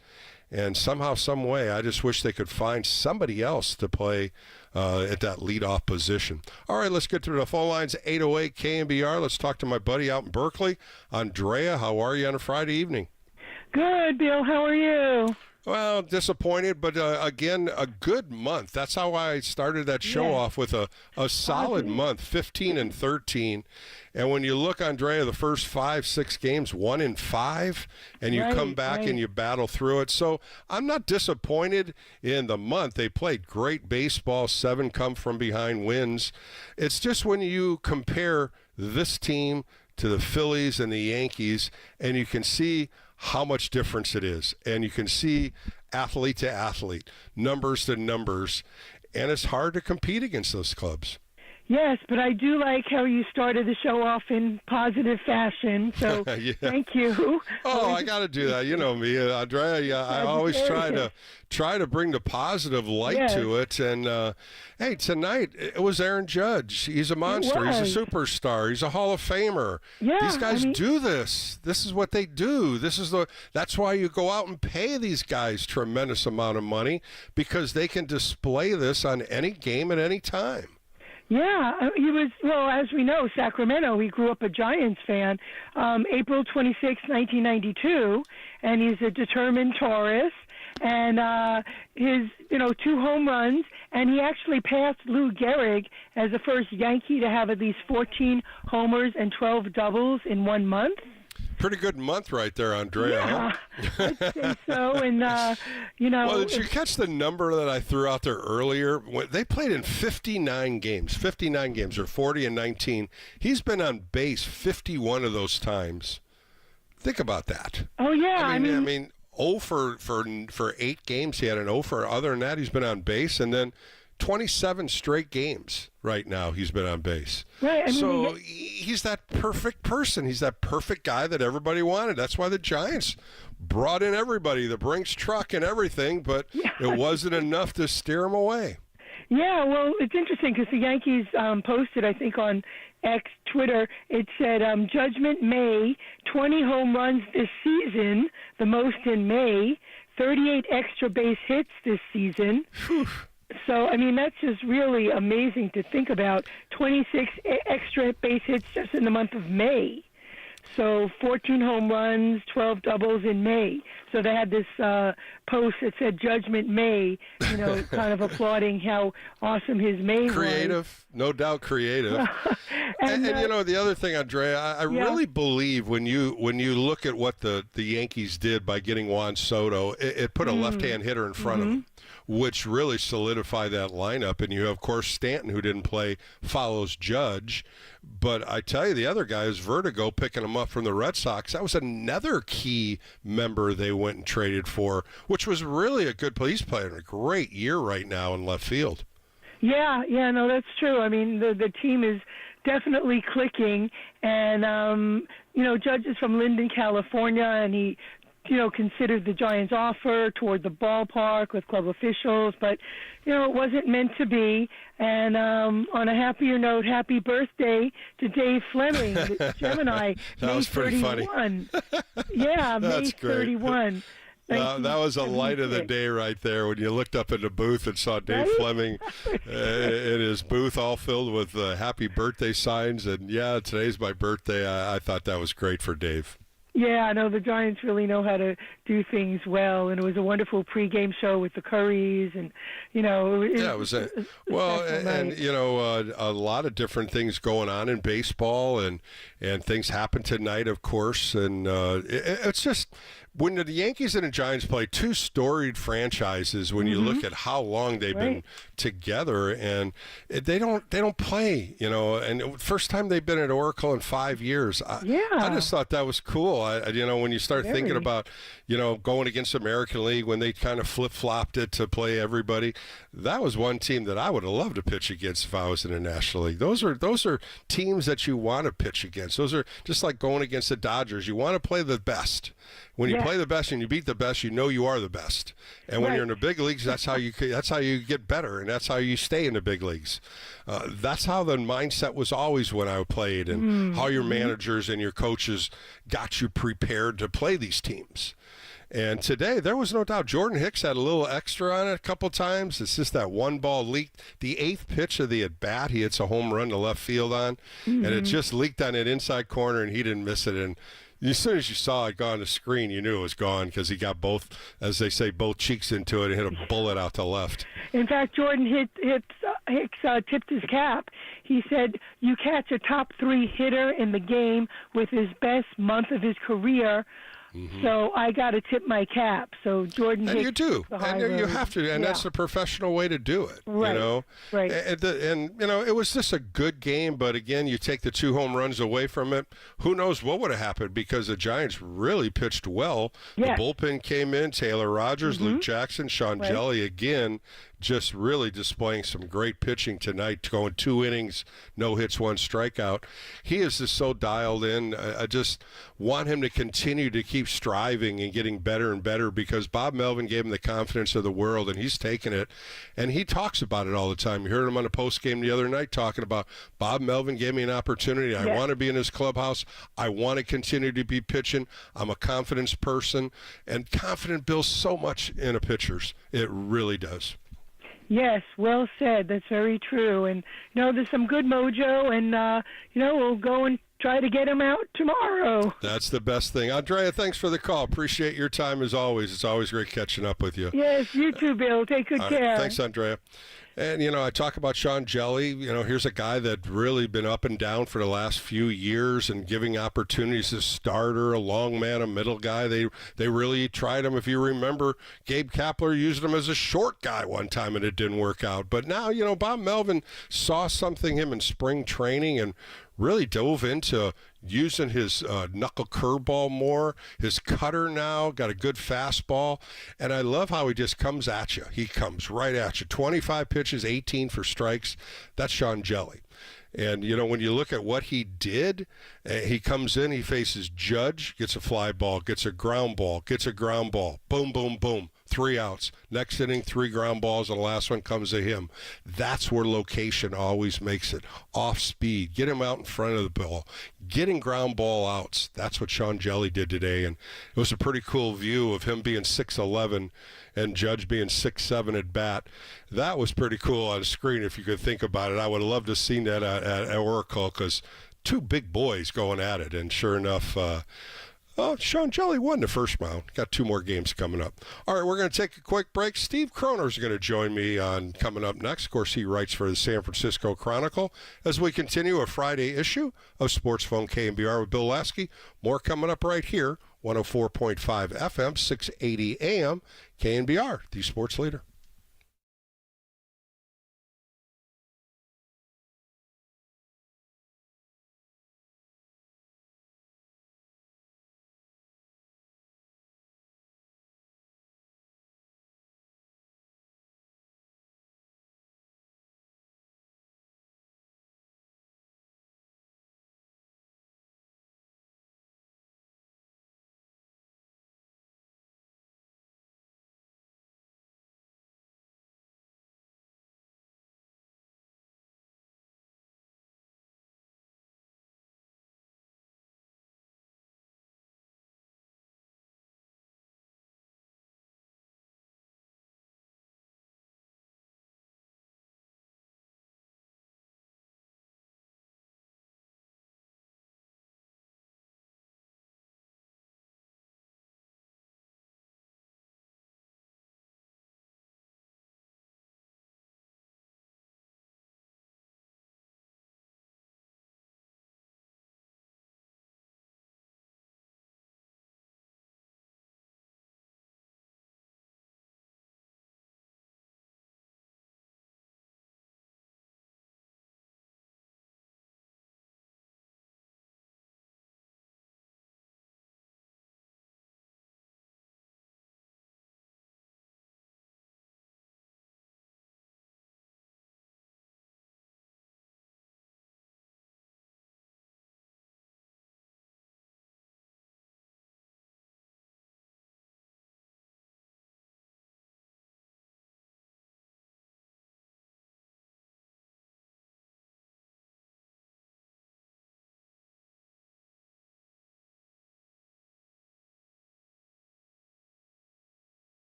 And somehow, some way, I just wish they could find somebody else to play at that leadoff position. All right, let's get to the phone lines, 808 KNBR. Let's talk to my buddy out in Berkeley, Andrea. How are you on a Friday evening? Good, Bill. How are you? Well, disappointed, but again, a good month. That's how I started that show off, with a solid month, 15 and 13. And when you look, Andrea, the first 5-6 games, 1-5, and you come back and you battle through it. So I'm not disappointed in the month. They played great baseball, 7 come from behind wins. It's just when you compare this team to the Phillies and the Yankees, and you can see how much difference it is. And you can see athlete to athlete, numbers to numbers, and it's hard to compete against those clubs. Yes, but I do like how you started the show off in positive fashion, so thank you. Oh, I got to do that. You know me, Andrea. I always try to bring the positive light to it. And, hey, tonight it was Aaron Judge. He's a monster. He's a superstar. He's a Hall of Famer. Yeah, these guys do this. This is what they do. That's why you go out and pay these guys tremendous amount of money, because they can display this on any game at any time. Yeah, he was, well, as we know, Sacramento, he grew up a Giants fan, April 26, 1992, and he's a determined Taurus, and his, 2 home runs, and he actually passed Lou Gehrig as the first Yankee to have at least 14 homers and 12 doubles in 1 month. Pretty good month right there, Andrea. Yeah, I'd say so. And, Well, did you catch the number that I threw out there earlier? They played in 59 games, or 40 and 19. He's been on base 51 of those times. Think about that. Oh, yeah. I mean, 0 for 8 games. He had an 0 for. Other than that, he's been on base. And then 27 straight games right now he's been on base. Right. So he's that perfect person. He's that perfect guy that everybody wanted. That's why the Giants brought in everybody, the Brinks truck and everything, but it wasn't enough to steer him away. Yeah, well, it's interesting because the Yankees posted, I think, on X, Twitter, it said, Judgment May, 20 home runs this season, the most in May, 38 extra base hits this season. So, that's just really amazing to think about. 26 extra base hits just in the month of May. So 14 home runs, 12 doubles in May. So they had this post that said Judgment May, kind of applauding how awesome his May was. Creative, no doubt creative. and the other thing, Andrea, I really believe when you look at what the Yankees did by getting Juan Soto, it put a left-hand hitter in front of him, which really solidified that lineup. And you have, of course, Stanton, who didn't play, follows Judge. But I tell you, the other guy is Vertigo, picking him up from the Red Sox. That was another key member they went and traded for, which was really a good play. He's playing a great year right now in left field. Yeah, no, that's true. The team is definitely clicking. And, Judge is from Linden, California, and he considered the Giants' offer toward the ballpark with club officials, but, it wasn't meant to be. And on a happier note, happy birthday to Dave Fleming, the Gemini, That was pretty 31. Yeah, That's May 31. That was a light of the day right there when you looked up in the booth and saw Dave Fleming in his booth all filled with happy birthday signs. And, yeah, today's my birthday. I thought that was great for Dave. Yeah, I know the Giants really know how to do things well, and it was a wonderful pregame show with the Currys, and it was a lot of different things going on in baseball, and things happen tonight, of course, and it's just when the Yankees and the Giants play, two storied franchises. When you look at how long they've been together, and they don't play, and first time they've been at Oracle in 5 years. I just thought that was cool. When you start thinking about, going against American League when they kind of flip-flopped it to play everybody, that was one team that I would have loved to pitch against if I was in the National League. Those are teams that you want to pitch against. Those are just like going against the Dodgers. You want to play the best. When you play the best and you beat the best, you are the best. And when you're in the big leagues, that's how you get better, and that's how you stay in the big leagues. That's how the mindset was always when I played, and how your managers and your coaches got you prepared to play these teams. And today, there was no doubt Jordan Hicks had a little extra on it a couple times. It's just that one ball leaked. The eighth pitch of the at-bat, he hits a home run to left field on, and it just leaked on that inside corner, and he didn't miss it. And as soon as you saw it go on the screen, you knew it was gone because he got both, as they say, both cheeks into it and hit a bullet out to left. In fact, Jordan Hicks tipped his cap. He said, "You catch a top 3 hitter in the game with his best month of his career." So I got to tip my cap. So Jordan Hicks. And you do. And you have to. And that's the professional way to do it. Right. Right. And it was just a good game. But, again, you take the 2 home runs away from it. Who knows what would have happened because the Giants really pitched well. Yeah. The bullpen came in. Taylor Rogers, Luke Jackson, Sean Jelly again. Just really displaying some great pitching tonight, going 2 innings, no hits, 1 strikeout. He is just so dialed in. I just want him to continue to keep striving and getting better and better because Bob Melvin gave him the confidence of the world, and he's taken it. And he talks about it all the time. You heard him on the postgame the other night talking about Bob Melvin gave me an opportunity. I want to be in his clubhouse. I want to continue to be pitching. I'm a confidence person, and confidence builds so much in a pitcher's. It really does. Yes, well said. That's very true. And, there's some good mojo, and, we'll go and try to get him out tomorrow. That's the best thing. Andrea, thanks for the call. Appreciate your time as always. It's always great catching up with you. Yes, you too, Bill. Take good care. Right. Thanks, Andrea. And, I talk about Sean Jelly. Here's a guy that really been up and down for the last few years and giving opportunities as starter, a long man, a middle guy. They really tried him. If you remember, Gabe Kapler used him as a short guy one time, and it didn't work out. But now, Bob Melvin saw something him in spring training and really dove into using his knuckle curveball more, his cutter now, got a good fastball, and I love how he just comes at you. He comes right at you. 25 pitches, 18 for strikes. That's Sean Jelly. And, when you look at what he did, he comes in, he faces Judge, gets a fly ball, gets a ground ball, boom, boom, boom. 3 outs. Next inning, 3 ground balls, and the last one comes to him. That's where location always makes it. Off speed. Get him out in front of the ball. Getting ground ball outs. That's what Sean Jelly did today. And it was a pretty cool view of him being 6'11" and Judge being 6'7" at bat. That was pretty cool on the screen if you could think about it. I would have loved to have seen that at Oracle because 2 big boys going at it. And sure enough, Sean Jelly won the first round. Got 2 more games coming up. All right, we're going to take a quick break. Steve Kroner's going to join me on coming up next. Of course, he writes for the San Francisco Chronicle as we continue a Friday issue of Sports Phone KNBR with Bill Lasky. More coming up right here, 104.5 FM, 680 AM, KNBR, the sports leader.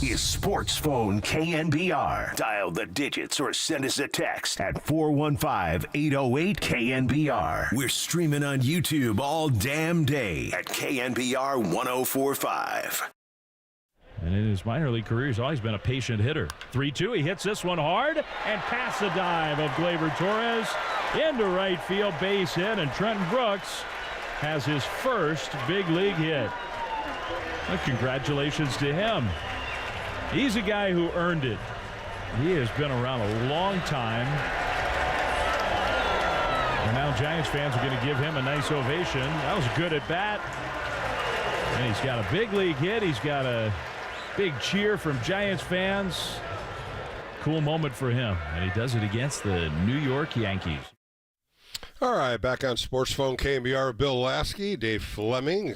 is Sports Phone KNBR. Dial the digits or send us a text at 415-808-KNBR. We're streaming on YouTube all damn day at KNBR 1045. And in his minor league career, he's always been a patient hitter. 3-2, he hits this one hard and past the dive of Gleyber Torres into right field, base hit, and Trenton Brooks has his first big league hit. Well, congratulations to him. He's a guy who earned it. He has been around a long time. And now Giants fans are going to give him a nice ovation. That was a good at bat. And he's got a big league hit. He's got a big cheer from Giants fans. Cool moment for him. And he does it against the New York Yankees. All right, back on Sports Phone KNBR, Bill Lasky, Dave Fleming,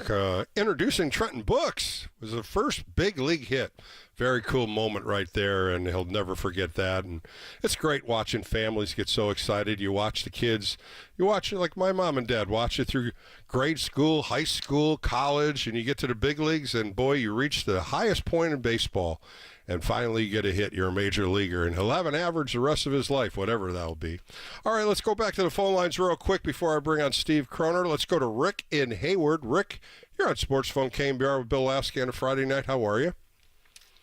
introducing Trenton Brooks. It was the first big league hit. Very cool moment right there, and he'll never forget that. And it's great watching families get so excited. You watch the kids, you watch it like my mom and dad, watch it through grade school, high school, college, and you get to the big leagues, and boy, you reach the highest point in baseball. And finally you get a hit, you're a major leaguer, and he'll have an average the rest of his life, whatever that will be. All right, let's go back to the phone lines real quick before I bring on Steve Kroner. Let's go to Rick in Hayward. Rick, you're on Sports Phone KNBR with Bill Lasky on a Friday night. How are you?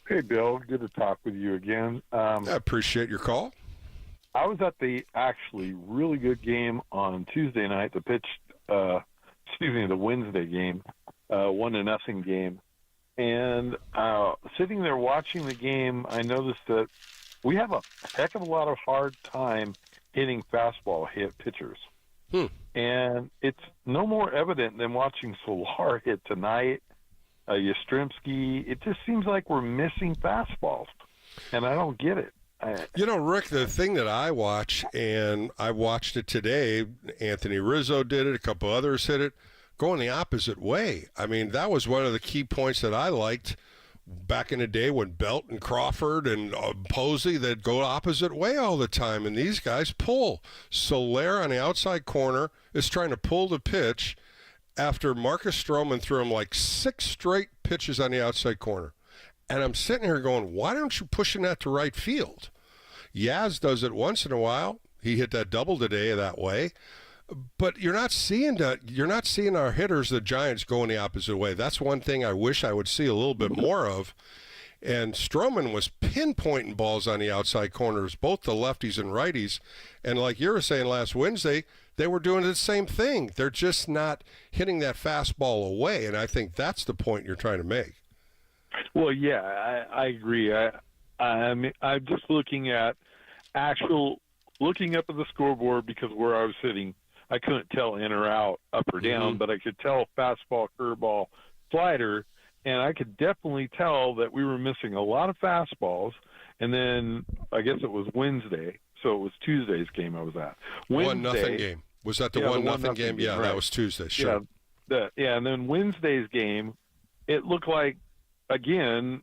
Hey, Bill. Good to talk with you again. I appreciate your call. I was at the actually really good game on Tuesday night, the Wednesday game, 1-0 game. And sitting there watching the game, I noticed that we have a heck of a lot of hard time hitting fastball hit pitchers. And it's no more evident than watching Solar hit tonight, Yastrzemski. It just seems like we're missing fastballs, and I don't get it. You know, Rick, the thing that I watch, and I watched it today, Anthony Rizzo did it, a couple others hit it, going the opposite way. I mean, that was one of the key points that I liked back in the day when Belt and Crawford and Posey, they'd go opposite way all the time, and these guys pull. Soler on the outside corner is trying to pull the pitch after Marcus Stroman threw him like 6 straight pitches on the outside corner. And I'm sitting here going, why aren't you pushing that to right field? Yaz does it once in a while. He hit that double today that way. But you're not seeing that. You're not seeing our hitters, the Giants, going the opposite way. That's one thing I wish I would see a little bit more of. And Stroman was pinpointing balls on the outside corners, both the lefties and righties. And like you were saying last Wednesday, they were doing the same thing. They're just not hitting that fastball away. And I think that's the point you're trying to make. Well, yeah, I agree. I'm just looking up at the scoreboard because where I was sitting, I couldn't tell in or out, up or down, but I could tell fastball, curveball, slider, and I could definitely tell that we were missing a lot of fastballs. And then I guess it was Wednesday, so it was Tuesday's game I was at. 1-0 game. Was that the 1-0 game? Yeah, right. That was Tuesday. Sure. Yeah, and then Wednesday's game, it looked like, again,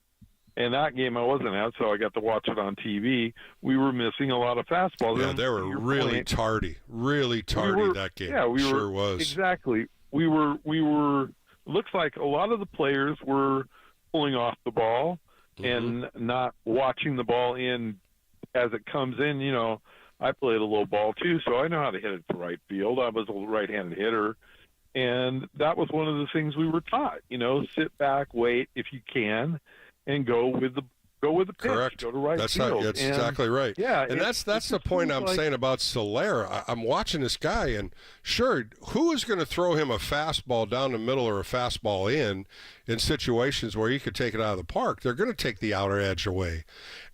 and that game I wasn't at, so I got to watch it on TV. We were missing a lot of fastballs. Yeah, they were really tardy that game. Yeah, we sure were. Was. Exactly. We were. Looks like a lot of the players were pulling off the ball and not watching the ball in as it comes in. You know, I played a little ball too, so I know how to hit it to right field. I was a right-handed hitter, and that was one of the things we were taught. You know, sit back, wait if you can, and go with the pitch. Correct. Go to right field. That's exactly right. Yeah, and that's the point I'm saying about Soler. I'm watching this guy, and sure, who is going to throw him a fastball down the middle or a fastball in situations where he could take it out of the park? They're going to take the outer edge away.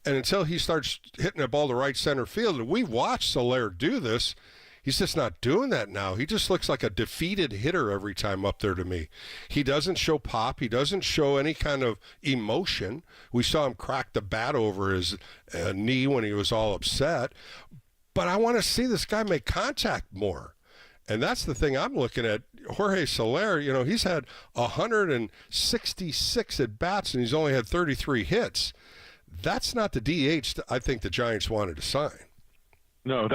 And until he starts hitting a ball to right center field, and we've watched Soler do this, he's just not doing that now. He just looks like a defeated hitter every time up there to me. He doesn't show pop. He doesn't show any kind of emotion. We saw him crack the bat over his knee when he was all upset. But I want to see this guy make contact more. And that's the thing I'm looking at. Jorge Soler, you know, he's had 166 at-bats, and he's only had 33 hits. That's not the DH I think the Giants wanted to sign. No,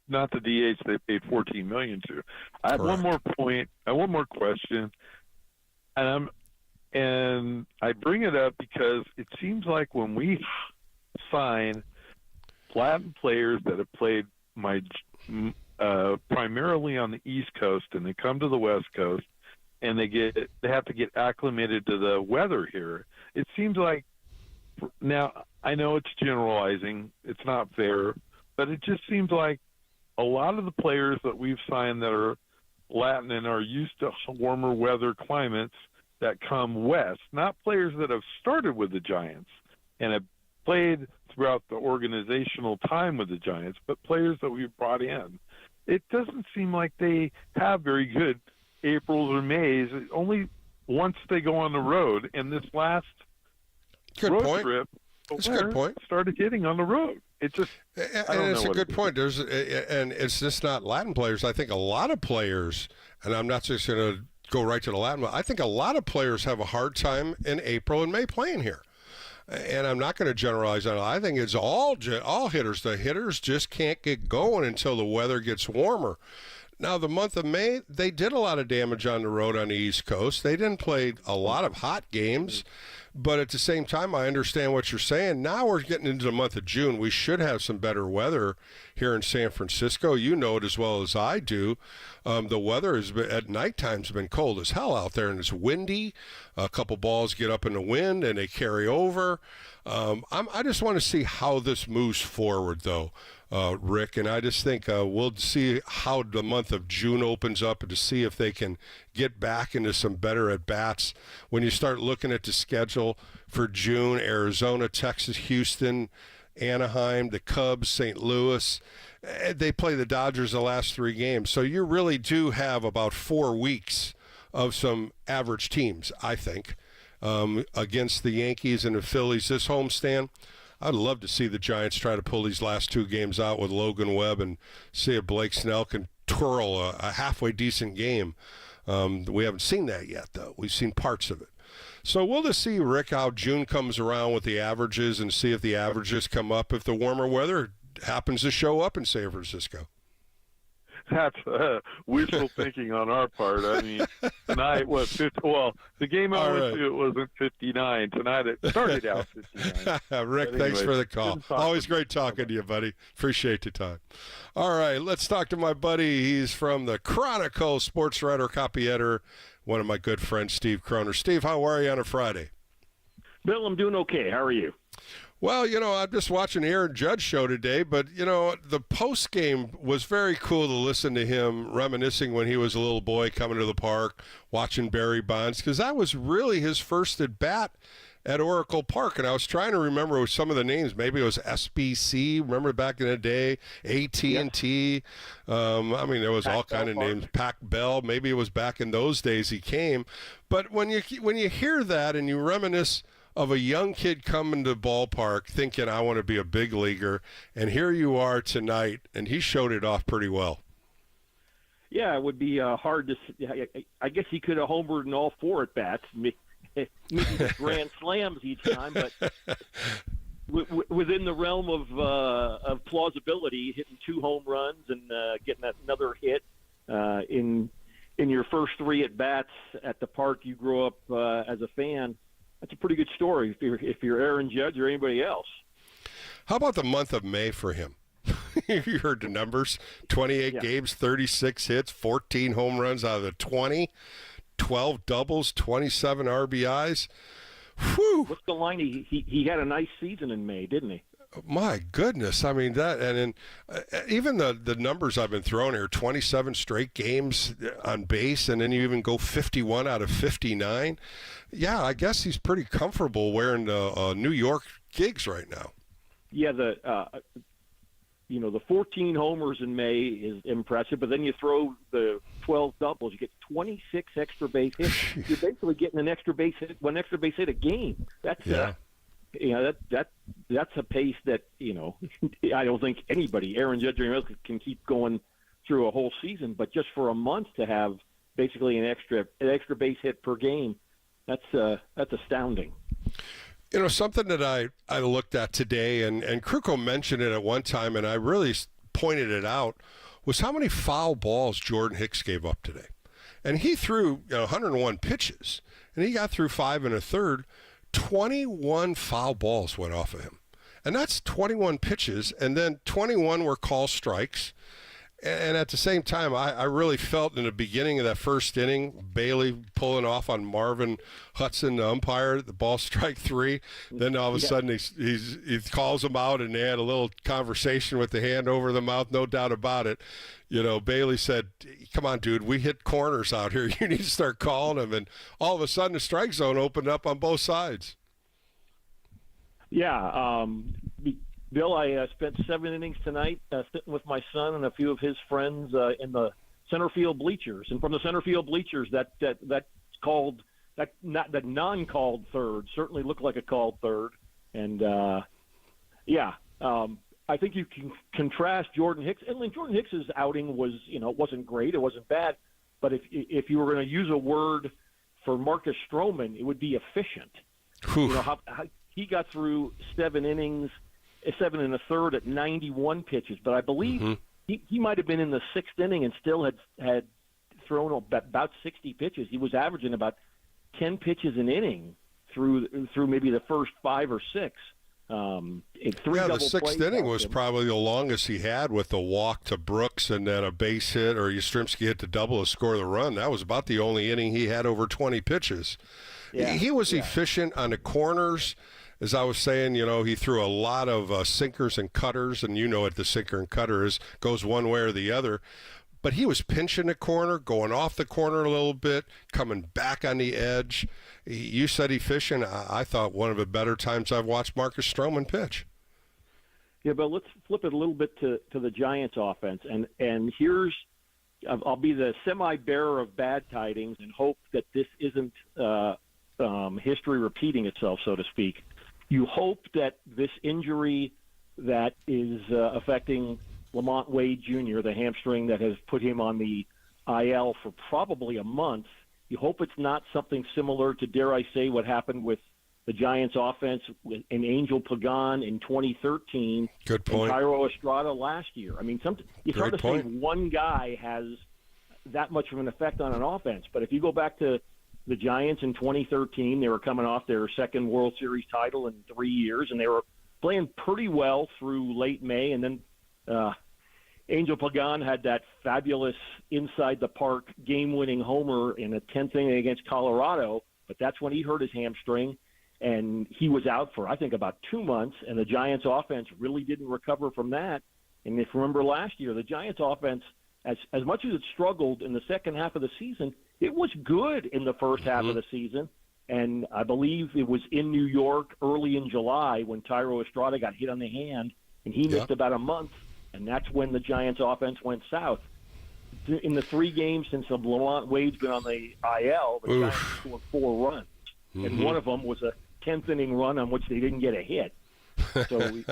not the DH they paid $14 million to. I have one more point. I have one more question, and And I bring it up because it seems like when we sign Latin players that have played primarily on the East Coast, and they come to the West Coast, and they have to get acclimated to the weather here. It seems like, now I know it's generalizing, it's not fair, but it just seems like a lot of the players that we've signed that are Latin and are used to warmer weather climates that come west, not players that have started with the Giants and have played throughout the organizational time with the Giants, but players that we've brought in. It doesn't seem like they have very good Aprils or Mays, only once they go on the road. And this last road trip, That's a good point. Started hitting on the road. It just, and it's a good point. And it's just not Latin players. I think a lot of players, and I'm not just going to go right to the Latin, but I think a lot of players have a hard time in April and May playing here. And I'm not going to generalize on it. I think it's all hitters. The hitters just can't get going until the weather gets warmer. Now, the month of May, they did a lot of damage on the road on the East Coast. They didn't play a lot of hot games. But at the same time, I understand what you're saying. Now we're getting into the month of June. We should have some better weather here in San Francisco. You know it as well as I do. The weather at nighttime's been cold as hell out there, and it's windy. A couple balls get up in the wind, and they carry over. I just want to see how this moves forward, though, Rick. And I just think we'll see how the month of June opens up and to see if they can get back into some better at-bats. When you start looking at the schedule for June, Arizona, Texas, Houston, Anaheim, the Cubs, St. Louis, they play the Dodgers the last 3 games. So you really do have about 4 weeks of some average teams, I think, against the Yankees and the Phillies this homestand. I'd love to see the Giants try to pull these last 2 games out with Logan Webb and see if Blake Snell can twirl a halfway decent game. We haven't seen that yet, though. We've seen parts of it. So we'll just see, Rick, how June comes around with the averages and see if the averages come up if the warmer weather happens to show up in San Francisco. That's wishful thinking on our part. I mean, tonight was 50. Well, the game I went to, it wasn't 59. Tonight it started out 59. Rick, thanks for the call. Always great talking to you, buddy. Appreciate your time. All right, let's talk to my buddy. He's from the Chronicle, sports writer, copy editor, one of my good friends, Steve Croner. Steve, how are you on a Friday? Bill, I'm doing okay. How are you? Well, I'm just watching the Aaron Judge show today, but, the postgame was very cool to listen to him reminiscing when he was a little boy coming to the park, watching Barry Bonds, because that was really his first at-bat at Oracle Park. And I was trying to remember some of the names. Maybe it was SBC, remember back in the day, AT&T. There was all kind of names, Pac Bell. Maybe it was back in those days he came. But when you hear that and you reminisce of a young kid coming to the ballpark thinking, I want to be a big leaguer, and here you are tonight, and he showed it off pretty well. Yeah, it would be hard to – I guess he could have homered in all 4 at-bats, maybe the grand slams each time, but within the realm of plausibility, hitting 2 home runs and getting another hit in your first 3 at-bats at the park you grew up as a fan, that's a pretty good story if you're Aaron Judge or anybody else. How about the month of May for him? You heard the numbers. 28 games, 36 hits, 14 home runs out of the 20, 12 doubles, 27 RBIs. Whew. What's the line? He had a nice season in May, didn't he? My goodness. I mean, that, and even the numbers I've been throwing here, 27 straight games on base, and then you even go 51 out of 59. Yeah, I guess he's pretty comfortable wearing the New York gigs right now. Yeah, the 14 homers in May is impressive, but then you throw the 12 doubles, you get 26 extra base hits. You're basically getting one extra base hit a game. That's that's a pace that I don't think anybody, Aaron Judge or anyone else, can keep going through a whole season. But just for a month to have basically an extra base hit per game, that's astounding. Something that I looked at today, and Kruko mentioned it at one time, and I really pointed it out, was how many foul balls Jordan Hicks gave up today. And he threw 101 pitches, and he got through 5 1/3. 21 foul balls went off of him. And that's 21 pitches, and then 21 were called strikes. And at the same time, I really felt in the beginning of that first inning, Bailey pulling off on Marvin Hudson, the umpire, the ball strike 3. Then all of a sudden he calls him out, and they had a little conversation with the hand over the mouth, no doubt about it. Bailey said, come on, dude, we hit corners out here. You need to start calling them. And all of a sudden the strike zone opened up on both sides. Yeah, Bill, I spent 7 innings tonight sitting with my son and a few of his friends in the center field bleachers. And from the center field bleachers, that non-called third certainly looked like a called third. And I think you can contrast Jordan Hicks. And Jordan Hicks's outing was, it wasn't great, it wasn't bad. But if you were going to use a word for Marcus Stroman, it would be efficient. How he got through 7 innings. 7 1/3 at 91 pitches, but I believe he might have been in the 6th inning and still had thrown about 60 pitches. He was averaging about 10 pitches an inning through maybe the first 5 or 6. The 6th inning was probably the longest he had, with the walk to Brooks and then a base hit, or Yastrzemski hit the double to score the run. That was about the only inning he had over 20 pitches. Yeah, he was efficient on the corners. As I was saying, he threw a lot of sinkers and cutters, and what the sinker and cutter is, goes one way or the other. But he was pinching the corner, going off the corner a little bit, coming back on the edge. You said efficient. I thought one of the better times I've watched Marcus Stroman pitch. Yeah, but let's flip it a little bit to the Giants offense. And here's I'll be the semi-bearer of bad tidings and hope that this isn't history repeating itself, so to speak. You hope that this injury that is affecting Lamont Wade Jr., the hamstring that has put him on the IL for probably a month, you hope it's not something similar to, dare I say, what happened with the Giants offense and Angel Pagan in 2013. Good point. And Thairo Estrada last year. I mean, it's hard to say one guy has that much of an effect on an offense. But if you go back to the Giants in 2013, they were coming off their second World Series title in 3 years, and they were playing pretty well through late May. And then Angel Pagan had that fabulous inside-the-park game-winning homer in a 10th inning against Colorado, but that's when he hurt his hamstring, and he was out for, I think, about 2 months, and the Giants' offense really didn't recover from that. And if you remember last year, the Giants' offense, as much as it struggled in the second half of the season, it was good in the first half of the season. And I believe it was in New York early in July when Thairo Estrada got hit on the hand, and he missed about a month, and that's when the Giants' offense went south. In the 3 games since Lamont Wade's been on the IL, the Giants scored 4 runs, and one of them was a 10th inning run on which they didn't get a hit. So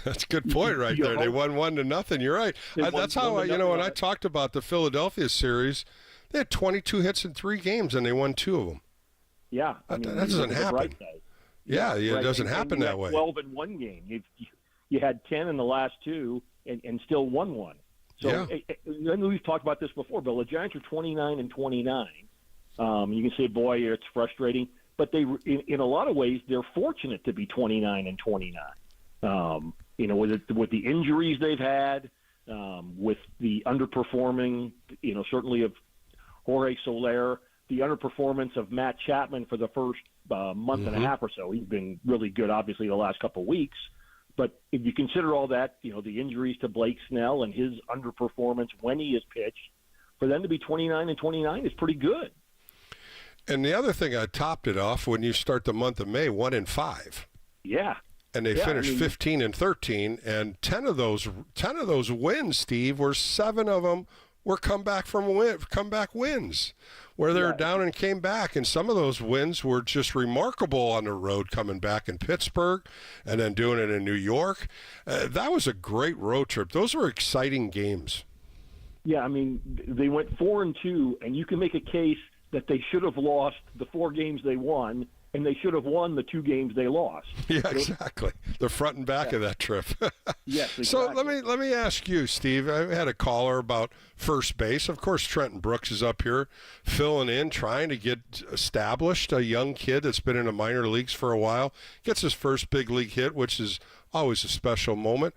that's a good point right there. They won 1-0. You're right. That's how when I talked about the Philadelphia series, they had 22 hits in 3 games and they won 2 of them. Yeah, that doesn't happen. Yeah, it doesn't happen that way. 12 in 1 game. You had 10 in the last 2 and still won 1. So we've talked about this before, Bill. The Giants are 29-29. You can say, boy, it's frustrating. But they, in a lot of ways, they're fortunate to be 29-29. With the injuries they've had, with the underperforming, certainly of Jorge Soler, the underperformance of Matt Chapman for the first month and a half or so. He's been really good, obviously, the last couple of weeks. But if you consider all that, the injuries to Blake Snell and his underperformance when he is pitched, for them to be 29-29 is pretty good. And the other thing, I topped it off when you start the month of May, 1-5. Yeah. And they finished 15-13, and 10 of those wins, Steve, were 7 of them were comeback wins, where they were down and came back. And some of those wins were just remarkable on the road, coming back in Pittsburgh and then doing it in New York. That was a great road trip. Those were exciting games. Yeah, I mean, they went 4-2, and you can make a case that they should have lost the 4 games they won, and they should have won the 2 games they lost. Yeah, exactly. The front and back of that trip. Yes, exactly. So let me ask you, Steve. I had a caller about first base. Of course, Trenton Brooks is up here filling in, trying to get established. A young kid that's been in the minor leagues for a while gets his first big league hit, which is always a special moment.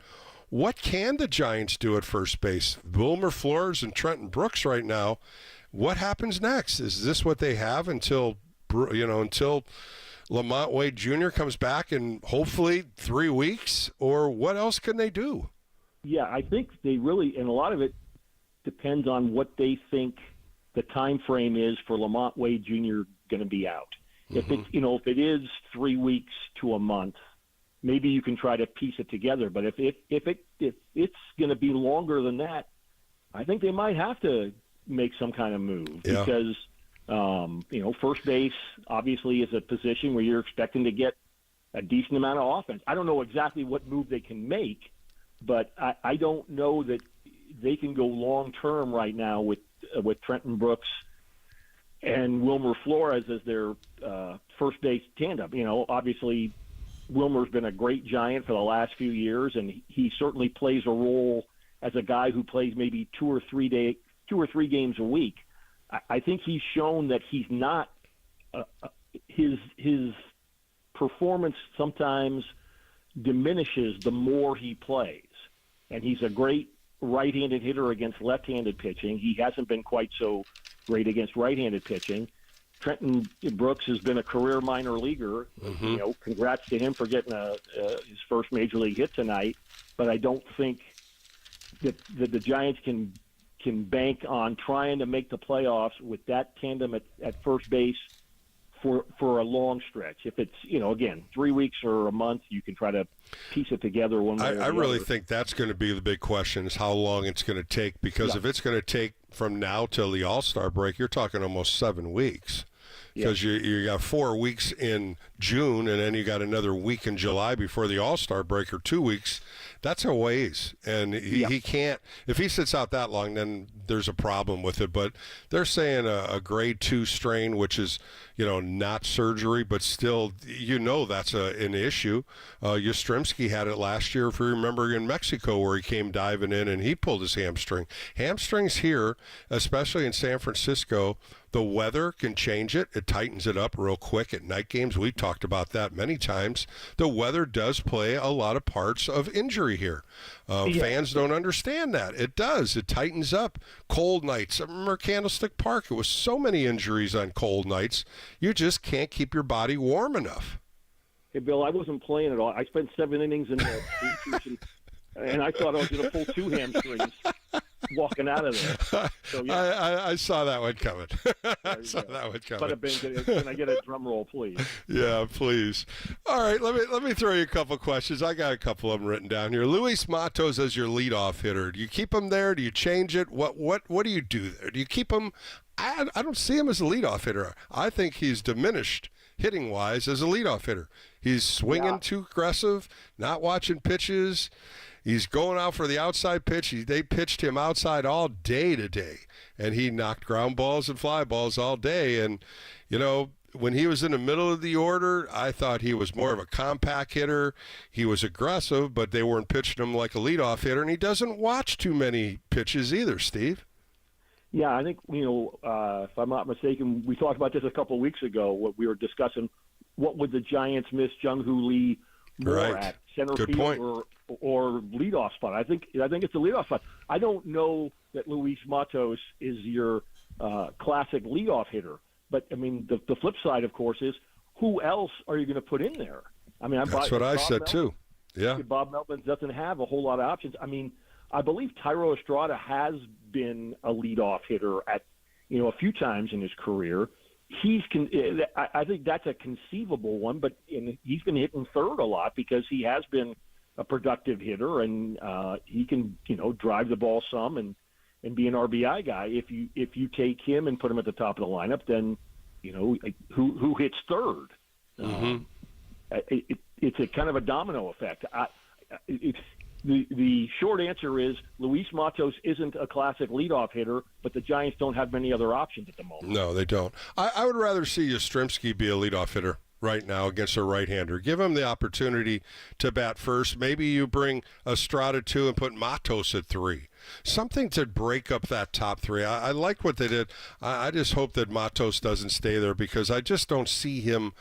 What can the Giants do at first base? Wilmer Flores and Trenton Brooks right now. What happens next? Is this what they have until Lamont Wade Jr. comes back in hopefully 3 weeks, or what else can they do? Yeah, I think they really, and a lot of it depends on what they think the time frame is for Lamont Wade Jr. going to be out. If it is 3 weeks to a month, maybe you can try to piece it together. But if it's going to be longer than that, I think they might have to make some kind of move because first base obviously is a position where you're expecting to get a decent amount of offense. I don't know exactly what move they can make, but I don't know that they can go long term right now with Trenton Brooks and Wilmer Flores as their first base tandem. Obviously Wilmer's been a great Giant for the last few years, and he certainly plays a role as a guy who plays maybe 2 or 3 games a week. I think he's shown that he's not his performance sometimes diminishes the more he plays, and he's a great right-handed hitter against left-handed pitching. He hasn't been quite so great against right-handed pitching. Trenton Brooks has been a career minor leaguer. Congrats to him for getting his first major league hit tonight. But I don't think that the Giants can bank on trying to make the playoffs with that tandem at first base for a long stretch. If it's, again, 3 weeks or a month, you can try to piece it together one way or the other. I really think that's going to be the big question, is how long it's going to take, because if it's going to take from now till the All-Star break, you're talking almost 7 weeks. Because you got 4 weeks in June, and then you got another week in July before the All-Star break, or 2 weeks. That's a ways, and he can't. If he sits out that long, then there's a problem with it. But they're saying a grade 2 strain, which is not surgery, but still that's an issue. Yastrzemski had it last year, if you remember, in Mexico, where he came diving in and he pulled his hamstring. Hamstrings here, especially in San Francisco, the weather can change it. It tightens it up real quick at night games. We've talked about that many times. The weather does play a lot of parts of injury here. Fans don't understand that. It does. It tightens up. Cold nights. I remember Candlestick Park. It was so many injuries on cold nights. You just can't keep your body warm enough. Hey, Bill, I wasn't playing at all. I spent 7 innings in the bleachers, and I thought I was going to pull 2 hamstrings walking out of there. So, I saw that one coming. Bada bing, can I get a drum roll, please? Yeah, please. All right, let me throw you a couple questions. I got a couple of them written down here. Luis Matos as your leadoff hitter. Do you keep him there? Do you change it? What do you do there? Do you keep him? I don't see him as a leadoff hitter. I think he's diminished hitting-wise as a leadoff hitter. He's swinging too aggressive, not watching pitches. He's going out for the outside pitch. They pitched him outside all day today, and he knocked ground balls and fly balls all day. And, when he was in the middle of the order, I thought he was more of a compact hitter. He was aggressive, but they weren't pitching him like a leadoff hitter, and he doesn't watch too many pitches either, Steve. Yeah, I think, if I'm not mistaken, we talked about this a couple of weeks ago. What we were discussing, what would the Giants miss Jung-Hoo Lee more at, center Good field point. or leadoff spot? I think it's a leadoff spot. I don't know that Luis Matos is your classic leadoff hitter, but I mean the flip side, of course, is who else are you going to put in there? I mean, that's what I said too. Yeah, Bob Melvin doesn't have a whole lot of options. I mean, I believe Tyro Estrada has been a leadoff hitter at a few times in his career. I think that's a conceivable one, but he's been hitting third a lot because he has been a productive hitter, and he can drive the ball some and be an RBI guy. If you take him and put him at the top of the lineup, then who hits third? It's a kind of a domino effect. The short answer is Luis Matos isn't a classic leadoff hitter, but the Giants don't have many other options at the moment. No, they don't. I would rather see Yastrzemski be a leadoff hitter right now against a right-hander. Give him the opportunity to bat first. Maybe you bring Estrada 2 and put Matos at 3. Something to break up that top 3. I like what they did. I just hope that Matos doesn't stay there because I just don't see him,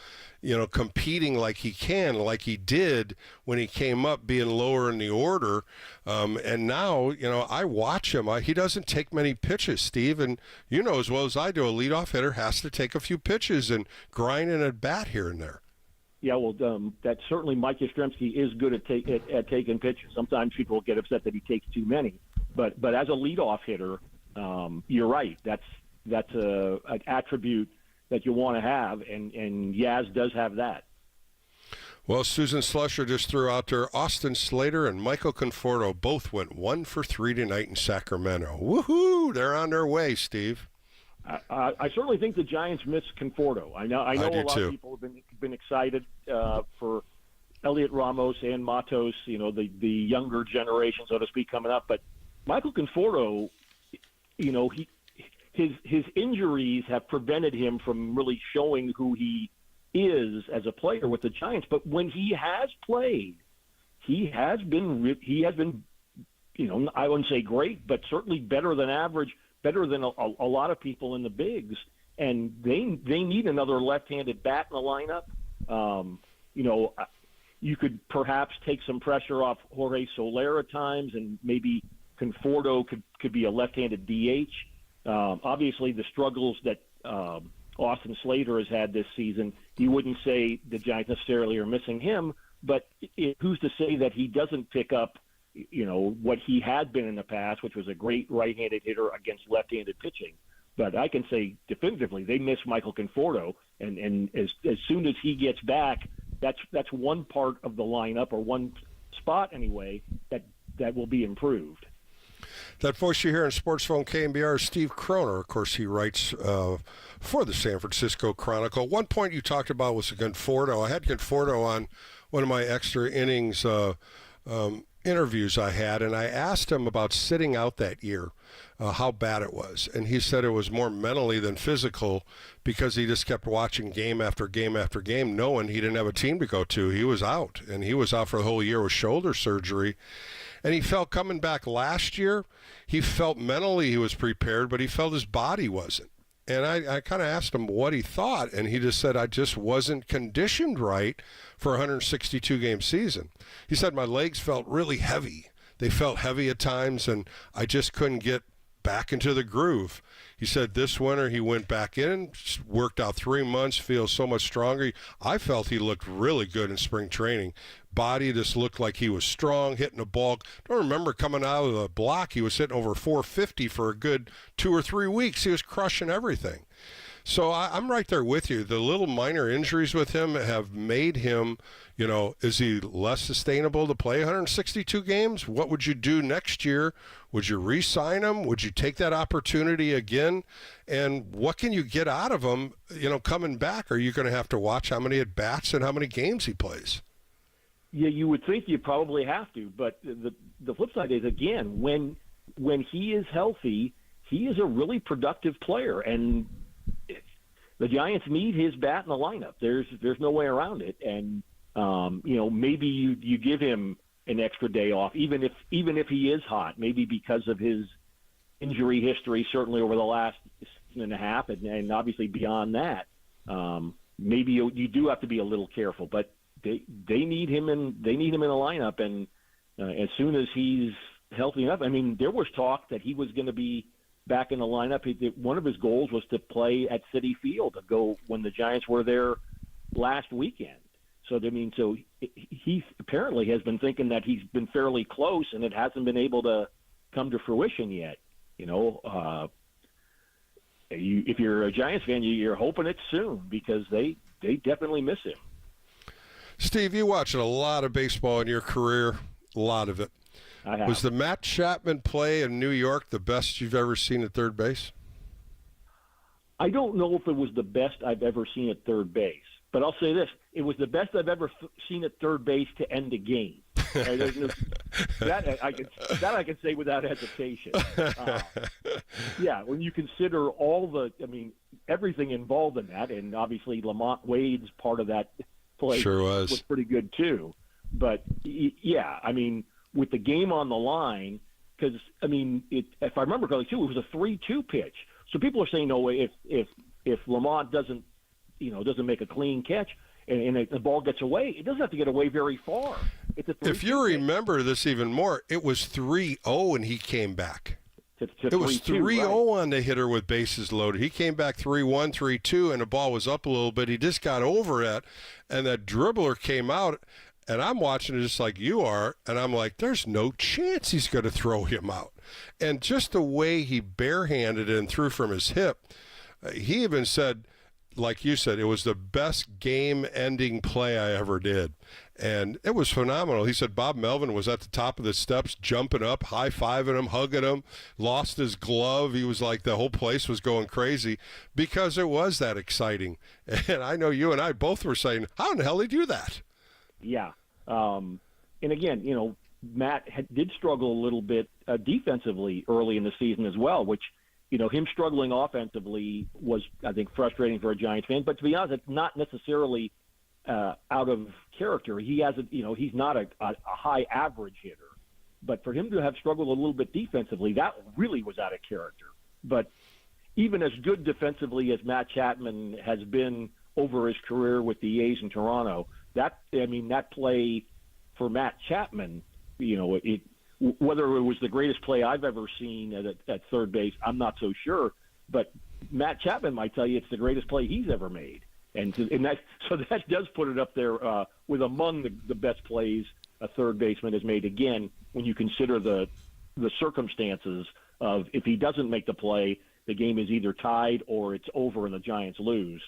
competing like he did when he came up, being lower in the order. And now, I watch him. He doesn't take many pitches, Steve. And you know as well as I do, a leadoff hitter has to take a few pitches and grind in a bat here and there. Yeah, well, that certainly Mike Yastrzemski is good at taking pitches. Sometimes people get upset that he takes too many. But as a leadoff hitter, you're right. That's an attribute that you want to have, and Yaz does have that. Well, Susan Slusher just threw out there Austin Slater and Michael Conforto both went 1 for 3 tonight in Sacramento. Woohoo! They're on their way, Steve. I certainly think the Giants miss Conforto. I know a lot of people have been excited for Elliot Ramos and Matos, the younger generation, so to speak, coming up. But Michael Conforto, his injuries have prevented him from really showing who he is as a player with the Giants. But when he has played, he has been, I wouldn't say great, but certainly better than average, better than a lot of people in the bigs. And they need another left-handed bat in the lineup. You could perhaps take some pressure off Jorge Soler at times, and maybe Conforto could be a left-handed DH. Obviously, the struggles that Austin Slater has had this season, you wouldn't say the Giants necessarily are missing him, but who's to say that he doesn't pick up, what he had been in the past, which was a great right-handed hitter against left-handed pitching. But I can say definitively they miss Michael Conforto, and as soon as he gets back, that's one part of the lineup, or one spot anyway, that will be improved. That voice you hear on Sports Phone KNBR is Steve Kroner. Of course, he writes for the San Francisco Chronicle. One point you talked about was Conforto. I had Conforto on one of my extra innings interviews I had, and I asked him about sitting out that year, how bad it was. And he said it was more mentally than physical because he just kept watching game after game after game, knowing he didn't have a team to go to. He was out, and he was out for the whole year with shoulder surgery. And he felt coming back last year, he felt mentally he was prepared, but he felt his body wasn't. And I kind of asked him what he thought, and he just said, I just wasn't conditioned right for a 162-game season. He said, my legs felt really heavy. They felt heavy at times, and I just couldn't get back into the groove. He said this winter he went back in, worked out 3 months, feels so much stronger. I felt he looked really good in spring training. Body just looked like he was strong, hitting a ball. I don't remember coming out of the block, he was hitting over 450 for a good 2 or 3 weeks. He was crushing everything. So I'm right there with you. The little minor injuries with him have made him, is he less sustainable to play 162 games? What would you do next year? Would you re-sign him? Would you take that opportunity again? And what can you get out of him, coming back? Are you going to have to watch how many at-bats and how many games he plays? Yeah, you would think you probably have to, but the flip side is, again, when he is healthy, he is a really productive player, and the Giants need his bat in the lineup. There's no way around it, and maybe you give him an extra day off, even if he is hot, maybe because of his injury history, certainly over the last season and a half, and obviously beyond that. Maybe you do have to be a little careful, but they need him in the lineup, and as soon as he's healthy enough, I mean, there was talk that he was going to be back in the lineup. One of his goals was to play at Citi Field to go when the Giants were there last weekend. So he apparently has been thinking that he's been fairly close, and it hasn't been able to come to fruition yet. If you're a Giants fan, you're hoping it's soon because they definitely miss him. Steve, you watched a lot of baseball in your career, a lot of it. I have. Was the Matt Chapman play in New York the best you've ever seen at third base? I don't know if it was the best I've ever seen at third base, but I'll say this. It was the best I've ever seen at third base to end a game. That I can say without hesitation. Yeah, when you consider everything involved in that, and obviously Lamont Wade's part of that play sure was pretty good too. But yeah, with the game on the line, because if I remember correctly too, it was a 3-2 pitch. So people are saying, no, if Lamont doesn't make a clean catch and the ball gets away, it doesn't have to get away very far. If you remember this even more, it was 3-0 and he came back. It was 3-0 on the hitter with bases loaded. He came back 3-1, 3-2, and the ball was up a little bit. He just got over it, and that dribbler came out, and I'm watching it just like you are, and I'm like, there's no chance he's going to throw him out. And just the way he barehanded it and threw from his hip, he even said, like you said, it was the best game-ending play I ever did. And it was phenomenal. He said Bob Melvin was at the top of the steps, jumping up, high-fiving him, hugging him, lost his glove. He was like, the whole place was going crazy because it was that exciting. And I know you and I both were saying, how in the hell did he do that? Yeah. And again, Matt did struggle a little bit defensively early in the season as well, which, him struggling offensively was, I think, frustrating for a Giants fan. But to be honest, it's not necessarily out of character. He hasn't, he's not a high average hitter. But for him to have struggled a little bit defensively, that really was out of character. But even as good defensively as Matt Chapman has been over his career with the A's in Toronto, that play for Matt Chapman, whether it was the greatest play I've ever seen at third base, I'm not so sure. But Matt Chapman might tell you it's the greatest play he's ever made, and that does put it up there with among the best plays a third baseman has made. Again, when you consider the circumstances of if he doesn't make the play, the game is either tied or it's over and the Giants lose.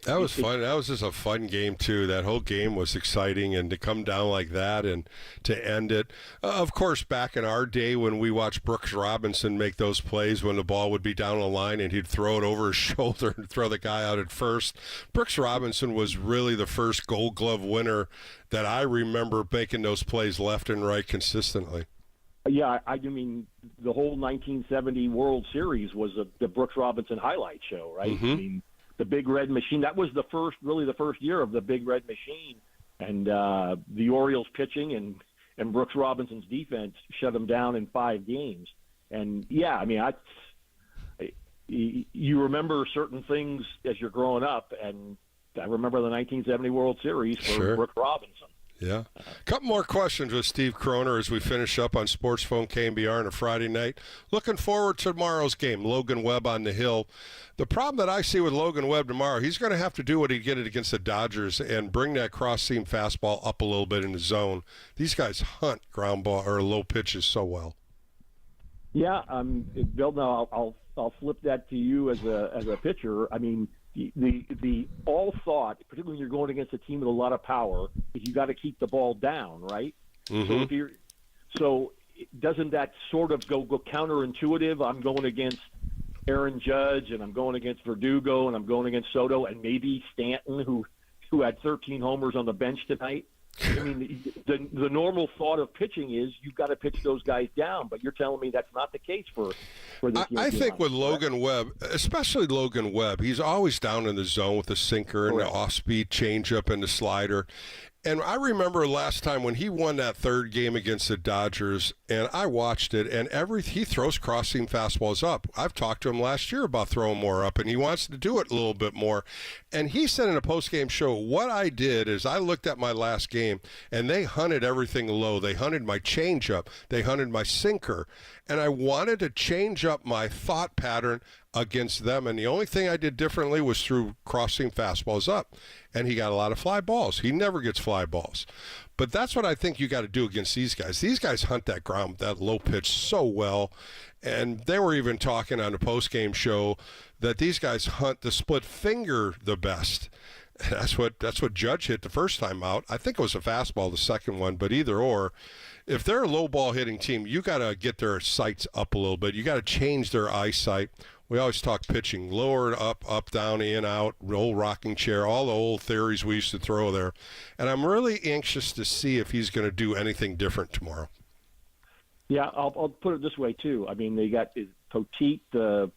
That was fun. That was just a fun game, too. That whole game was exciting, and to come down like that and to end it. Of course, back in our day when we watched Brooks Robinson make those plays when the ball would be down the line and he'd throw it over his shoulder and throw the guy out at first. Brooks Robinson was really the first Gold Glove winner that I remember making those plays left and right consistently. Yeah, the whole 1970 World Series was the Brooks Robinson highlight show, right? Mm-hmm. The Big Red Machine, that was the first year of the Big Red Machine, and the Orioles pitching and Brooks Robinson's defense shut them down in 5 games. And yeah, you remember certain things as you're growing up, and I remember the 1970 World Series for Sure. Brooks Robinson. Yeah. A couple more questions with Steve Kroner as we finish up on Sports Phone KNBR on a Friday night. Looking forward to tomorrow's game, Logan Webb on the hill. The problem that I see with Logan Webb tomorrow, he's going to have to do what he did against the Dodgers and bring that cross-seam fastball up a little bit in the zone. These guys hunt ground ball or low pitches so well. Yeah, Bill. Now I'll flip that to you as a pitcher. The all thought, particularly when you're going against a team with a lot of power, is you got to keep the ball down, right? Mm-hmm. So doesn't that sort of go counterintuitive? I'm going against Aaron Judge, and I'm going against Verdugo, and I'm going against Soto, and maybe Stanton, who had 13 homers on the bench tonight. The normal thought of pitching is you've got to pitch those guys down, but you're telling me that's not the case for this. I think with Logan Webb, especially Logan Webb, he's always down in the zone with the sinker and the off-speed changeup and the slider. And I remember last time when he won that third game against the Dodgers, and I watched it, and he throws cross-seam fastballs up. I've talked to him last year about throwing more up, and he wants to do it a little bit more. And he said in a post-game show, what I did is I looked at my last game, and they hunted everything low. They hunted my changeup. They hunted my sinker. And I wanted to change up my thought pattern against them, and the only thing I did differently was threw crossing fastballs up, and he got a lot of fly balls. He never gets fly balls. But that's what I think you got to do against these guys. These guys hunt that ground, that low pitch so well, and they were even talking on the postgame show that these guys hunt the split finger the best. That's what Judge hit the first time out. I think it was a fastball the second one, but either or. If they're a low ball hitting team, you got to get their sights up a little bit. You got to change their eyesight. we always talk pitching, lower, up, down, in, out, roll, rocking chair, all the old theories we used to throw there. And I'm really anxious to see if he's going to do anything different tomorrow. Yeah, I'll put it this way too. I mean, they got Poteet, the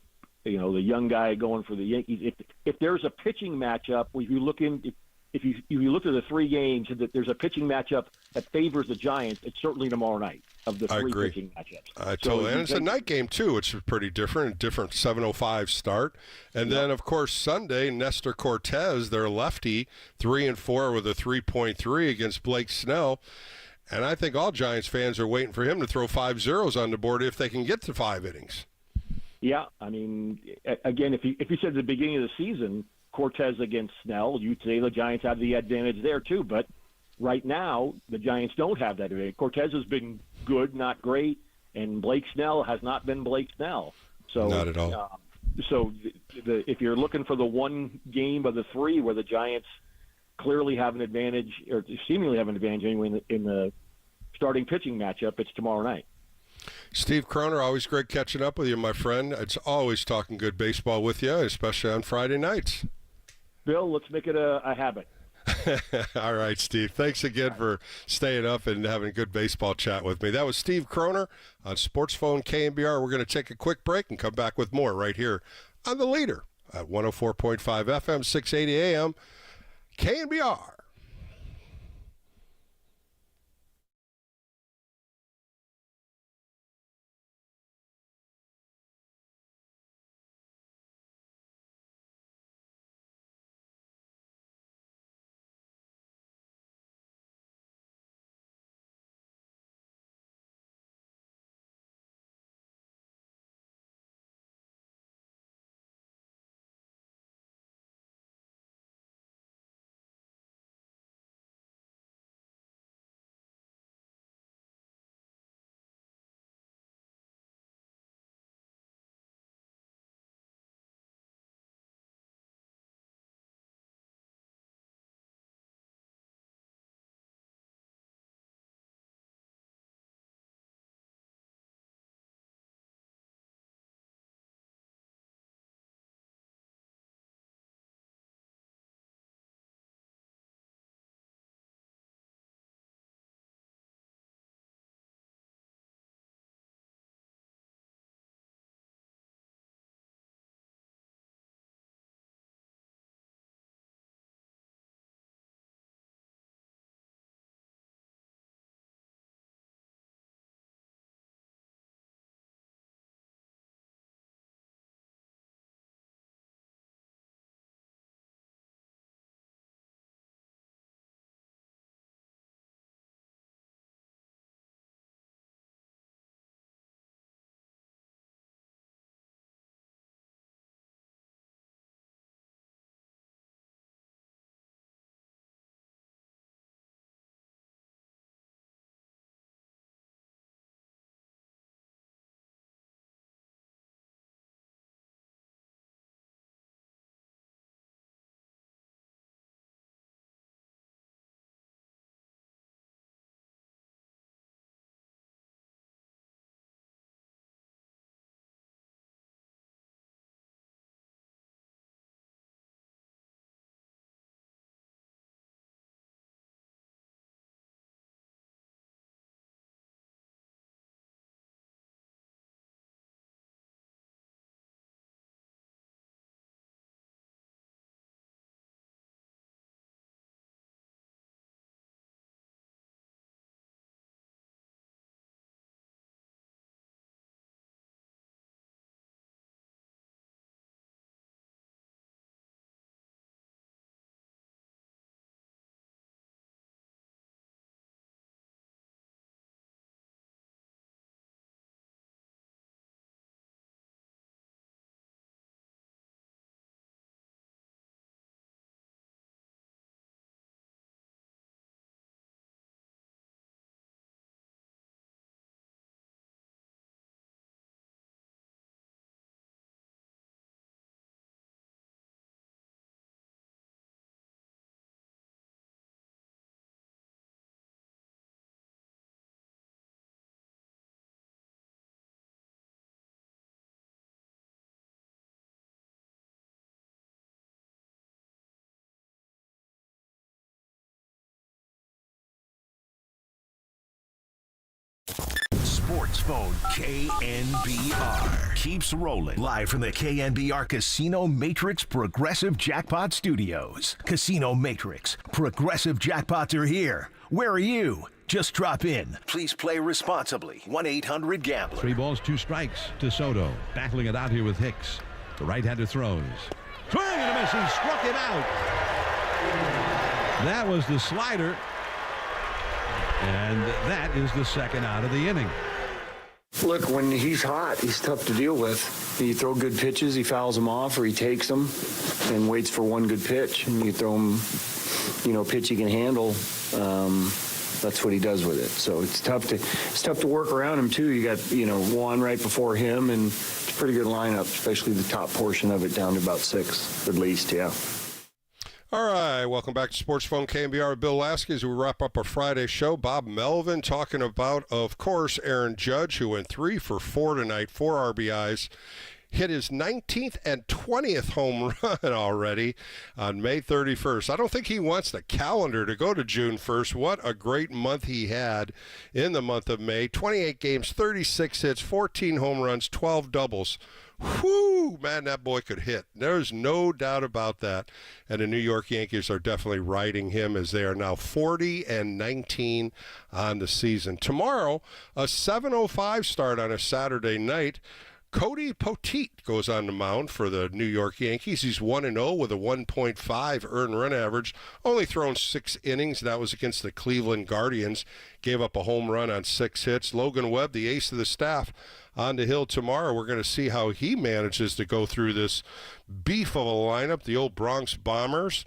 young guy going for the Yankees. If there's a pitching matchup, if you look at the 3 games, that there's a pitching matchup that favors the Giants, it's certainly tomorrow night of the 3 pitching matchups. And it's a night game too, which is pretty different. Different 7:05 start, and then of course Sunday, Nestor Cortez, their lefty, 3-4 with a 3.3 against Blake Snell. And I think all Giants fans are waiting for him to throw 5 zeros on the board if they can get to 5 innings. Yeah, I mean, again, if you said at the beginning of the season, Cortez against Snell, you'd say the Giants have the advantage there too. But right now, the Giants don't have that advantage. Cortez has been good, not great, and Blake Snell has not been Blake Snell. So not at all. If you're looking for the one game of the 3 where the Giants clearly have an advantage, or seemingly have an advantage anyway in the starting pitching matchup, it's tomorrow night. Steve Kroner, always great catching up with you, my friend. It's always talking good baseball with you, especially on Friday nights. Bill, let's make it a habit. All right, Steve. Thanks again for staying up and having a good baseball chat with me. That was Steve Kroner on Sports Phone KNBR. We're going to take a quick break and come back with more right here on The Leader at 104.5 FM, 680 AM. KNBR. Phone KNBR keeps rolling live from the KNBR Casino Matrix Progressive Jackpot Studios. Casino Matrix Progressive Jackpots are here. Where are you? Just drop in. Please play responsibly. 1-800-GAMBLER. 3 balls, 2 strikes to Soto. Battling it out here with Hicks. The right-hander throws. Swing and a miss. He struck it out. That was the slider. And that is the second out of the inning. Look, when he's hot, he's tough to deal with. You throw good pitches, he fouls them off, or he takes them and waits for one good pitch. And you throw him, pitch he can handle. That's what he does with it. So it's tough to work around him too. You got Juan right before him, and it's a pretty good lineup, especially the top portion of it down to about 6 at least. Yeah. All right, welcome back to Sports Phone KNBR with Bill Lasky as we wrap up our Friday show. Bob Melvin talking about, of course, Aaron Judge, who went 3 for 4 tonight, 4 RBIs. Hit his 19th and 20th home run already on May 31st. I don't think he wants the calendar to go to June 1st. What a great month he had in the month of May. 28 games, 36 hits, 14 home runs, 12 doubles. Whoo, man, that boy could hit. There's no doubt about that. And the New York Yankees are definitely riding him as they are now 40-19 on the season. Tomorrow, a 7:05 start on a Saturday night. Cody Poteet goes on the mound for the New York Yankees. He's 1-0 with a 1.5 earned run average. Only thrown 6 innings. That was against the Cleveland Guardians. Gave up a home run on 6 hits. Logan Webb, the ace of the staff, on the hill tomorrow. We're going to see how he manages to go through this beef of a lineup, the old Bronx Bombers.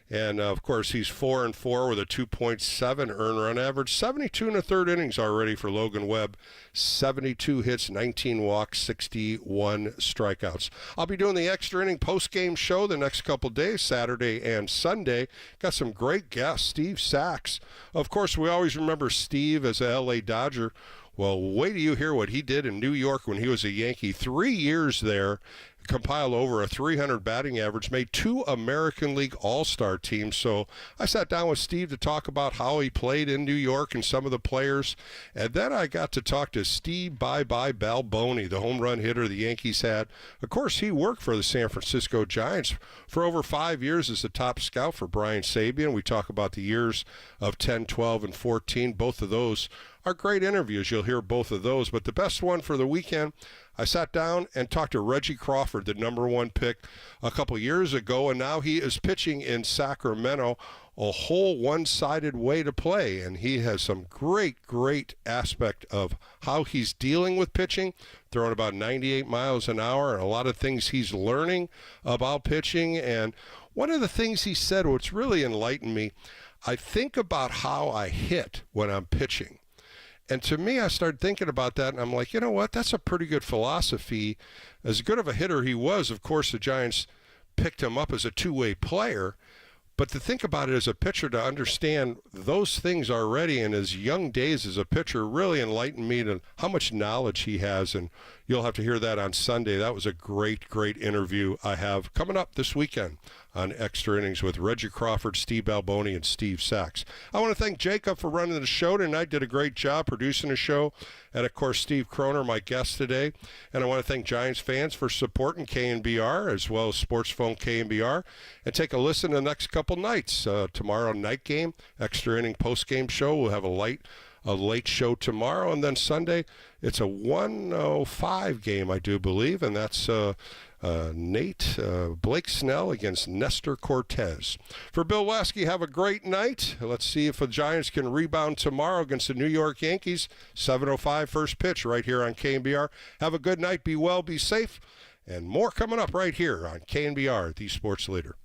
And, of course, he's 4-4 with a 2.7 earned run average. 72 1/3 innings already for Logan Webb. 72 hits, 19 walks, 61 strikeouts. I'll be doing the extra inning post-game show the next couple days, Saturday and Sunday. Got some great guests. Steve Sachs. Of course, we always remember Steve as a L.A. Dodger. Well, wait till you hear what he did in New York when he was a Yankee. 3 years there. Compiled over a 300 batting average, made 2 American League All-Star teams. So I sat down with Steve to talk about how he played in New York and some of the players. And then I got to talk to Steve Bye-Bye Balboni, the home run hitter the Yankees had. Of course, he worked for the San Francisco Giants for over 5 years as the top scout for Brian Sabian. We talk about the years of 10, 12, and 14. Both of those are great interviews. You'll hear both of those. But the best one for the weekend, I sat down and talked to Reggie Crawford, the #1 pick a couple years ago, and now he is pitching in Sacramento, a whole one-sided way to play. And he has some great aspect of how he's dealing with pitching, throwing about 98 miles an hour, and a lot of things he's learning about pitching. And one of the things he said, which really enlightened me, I think about how I hit when I'm pitching. And to me, I started thinking about that, and I'm like, you know what? That's a pretty good philosophy. As good of a hitter he was, of course, the Giants picked him up as a two-way player. But to think about it as a pitcher, to understand those things already in his young days as a pitcher really enlightened me to how much knowledge he has. And you'll have to hear that on Sunday. That was a great interview I have coming up this weekend on Extra Innings with Reggie Crawford, Steve Balboni, and Steve Sachs. I want to thank Jacob for running the show tonight. Did a great job producing the show. And, of course, Steve Kroner, my guest today. And I want to thank Giants fans for supporting KNBR as well as Sports Phone KNBR. And take a listen to the next couple nights. Tomorrow night game, Extra Inning post-game show. We'll have a late show tomorrow. And then Sunday, it's a 1:05 game, I do believe. And that's Blake Snell against Nestor Cortez. For Bill Lasky, have a great night. Let's see if the Giants can rebound tomorrow against the New York Yankees. 7:05 first pitch right here on KNBR. Have a good night. Be well, be safe. And more coming up right here on KNBR, the Sports Leader.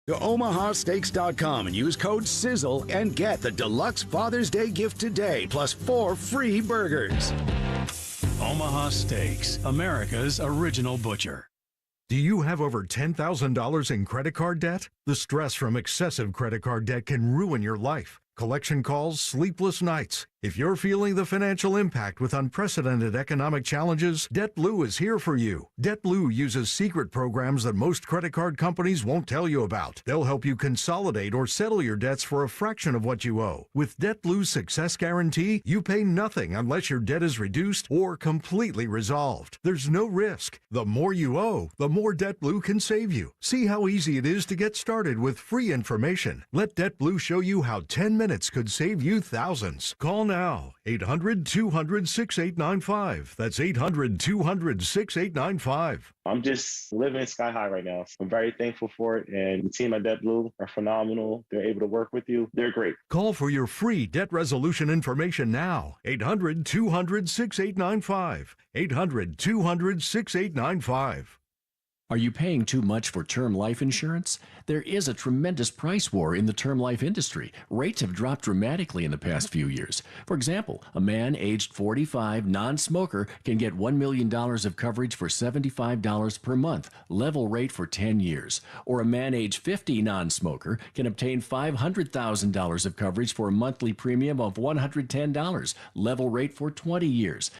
to omahasteaks.com and use code SIZZLE and get the deluxe Father's Day gift today, plus 4 free burgers. Omaha Steaks, America's original butcher. Do you have over $10,000 in credit card debt? The stress from excessive credit card debt can ruin your life. Collection calls, sleepless nights. If you're feeling the financial impact with unprecedented economic challenges, DebtBlue is here for you. DebtBlue uses secret programs that most credit card companies won't tell you about. They'll help you consolidate or settle your debts for a fraction of what you owe. With DebtBlue's Success Guarantee, you pay nothing unless your debt is reduced or completely resolved. There's no risk. The more you owe, the more DebtBlue can save you. See how easy it is to get started with free information. Let DebtBlue show you how 10 minutes could save you thousands. Call now, 800-200-6895. That's 800-200-6895. I'm just living sky high right now. I'm very thankful for it, and the team at DebtBlue are phenomenal. They're able to work with you. They're great. Call for your free debt resolution information now. 800-200-6895. 800-200-6895. Are you paying too much for term life insurance? There is a tremendous price war in the term life industry. Rates have dropped dramatically in the past few years. For example, a man aged 45, non-smoker, can get $1 million of coverage for $75 per month, level rate for 10 years. Or a man aged 50, non-smoker, can obtain $500,000 of coverage for a monthly premium of $110, level rate for 20 years.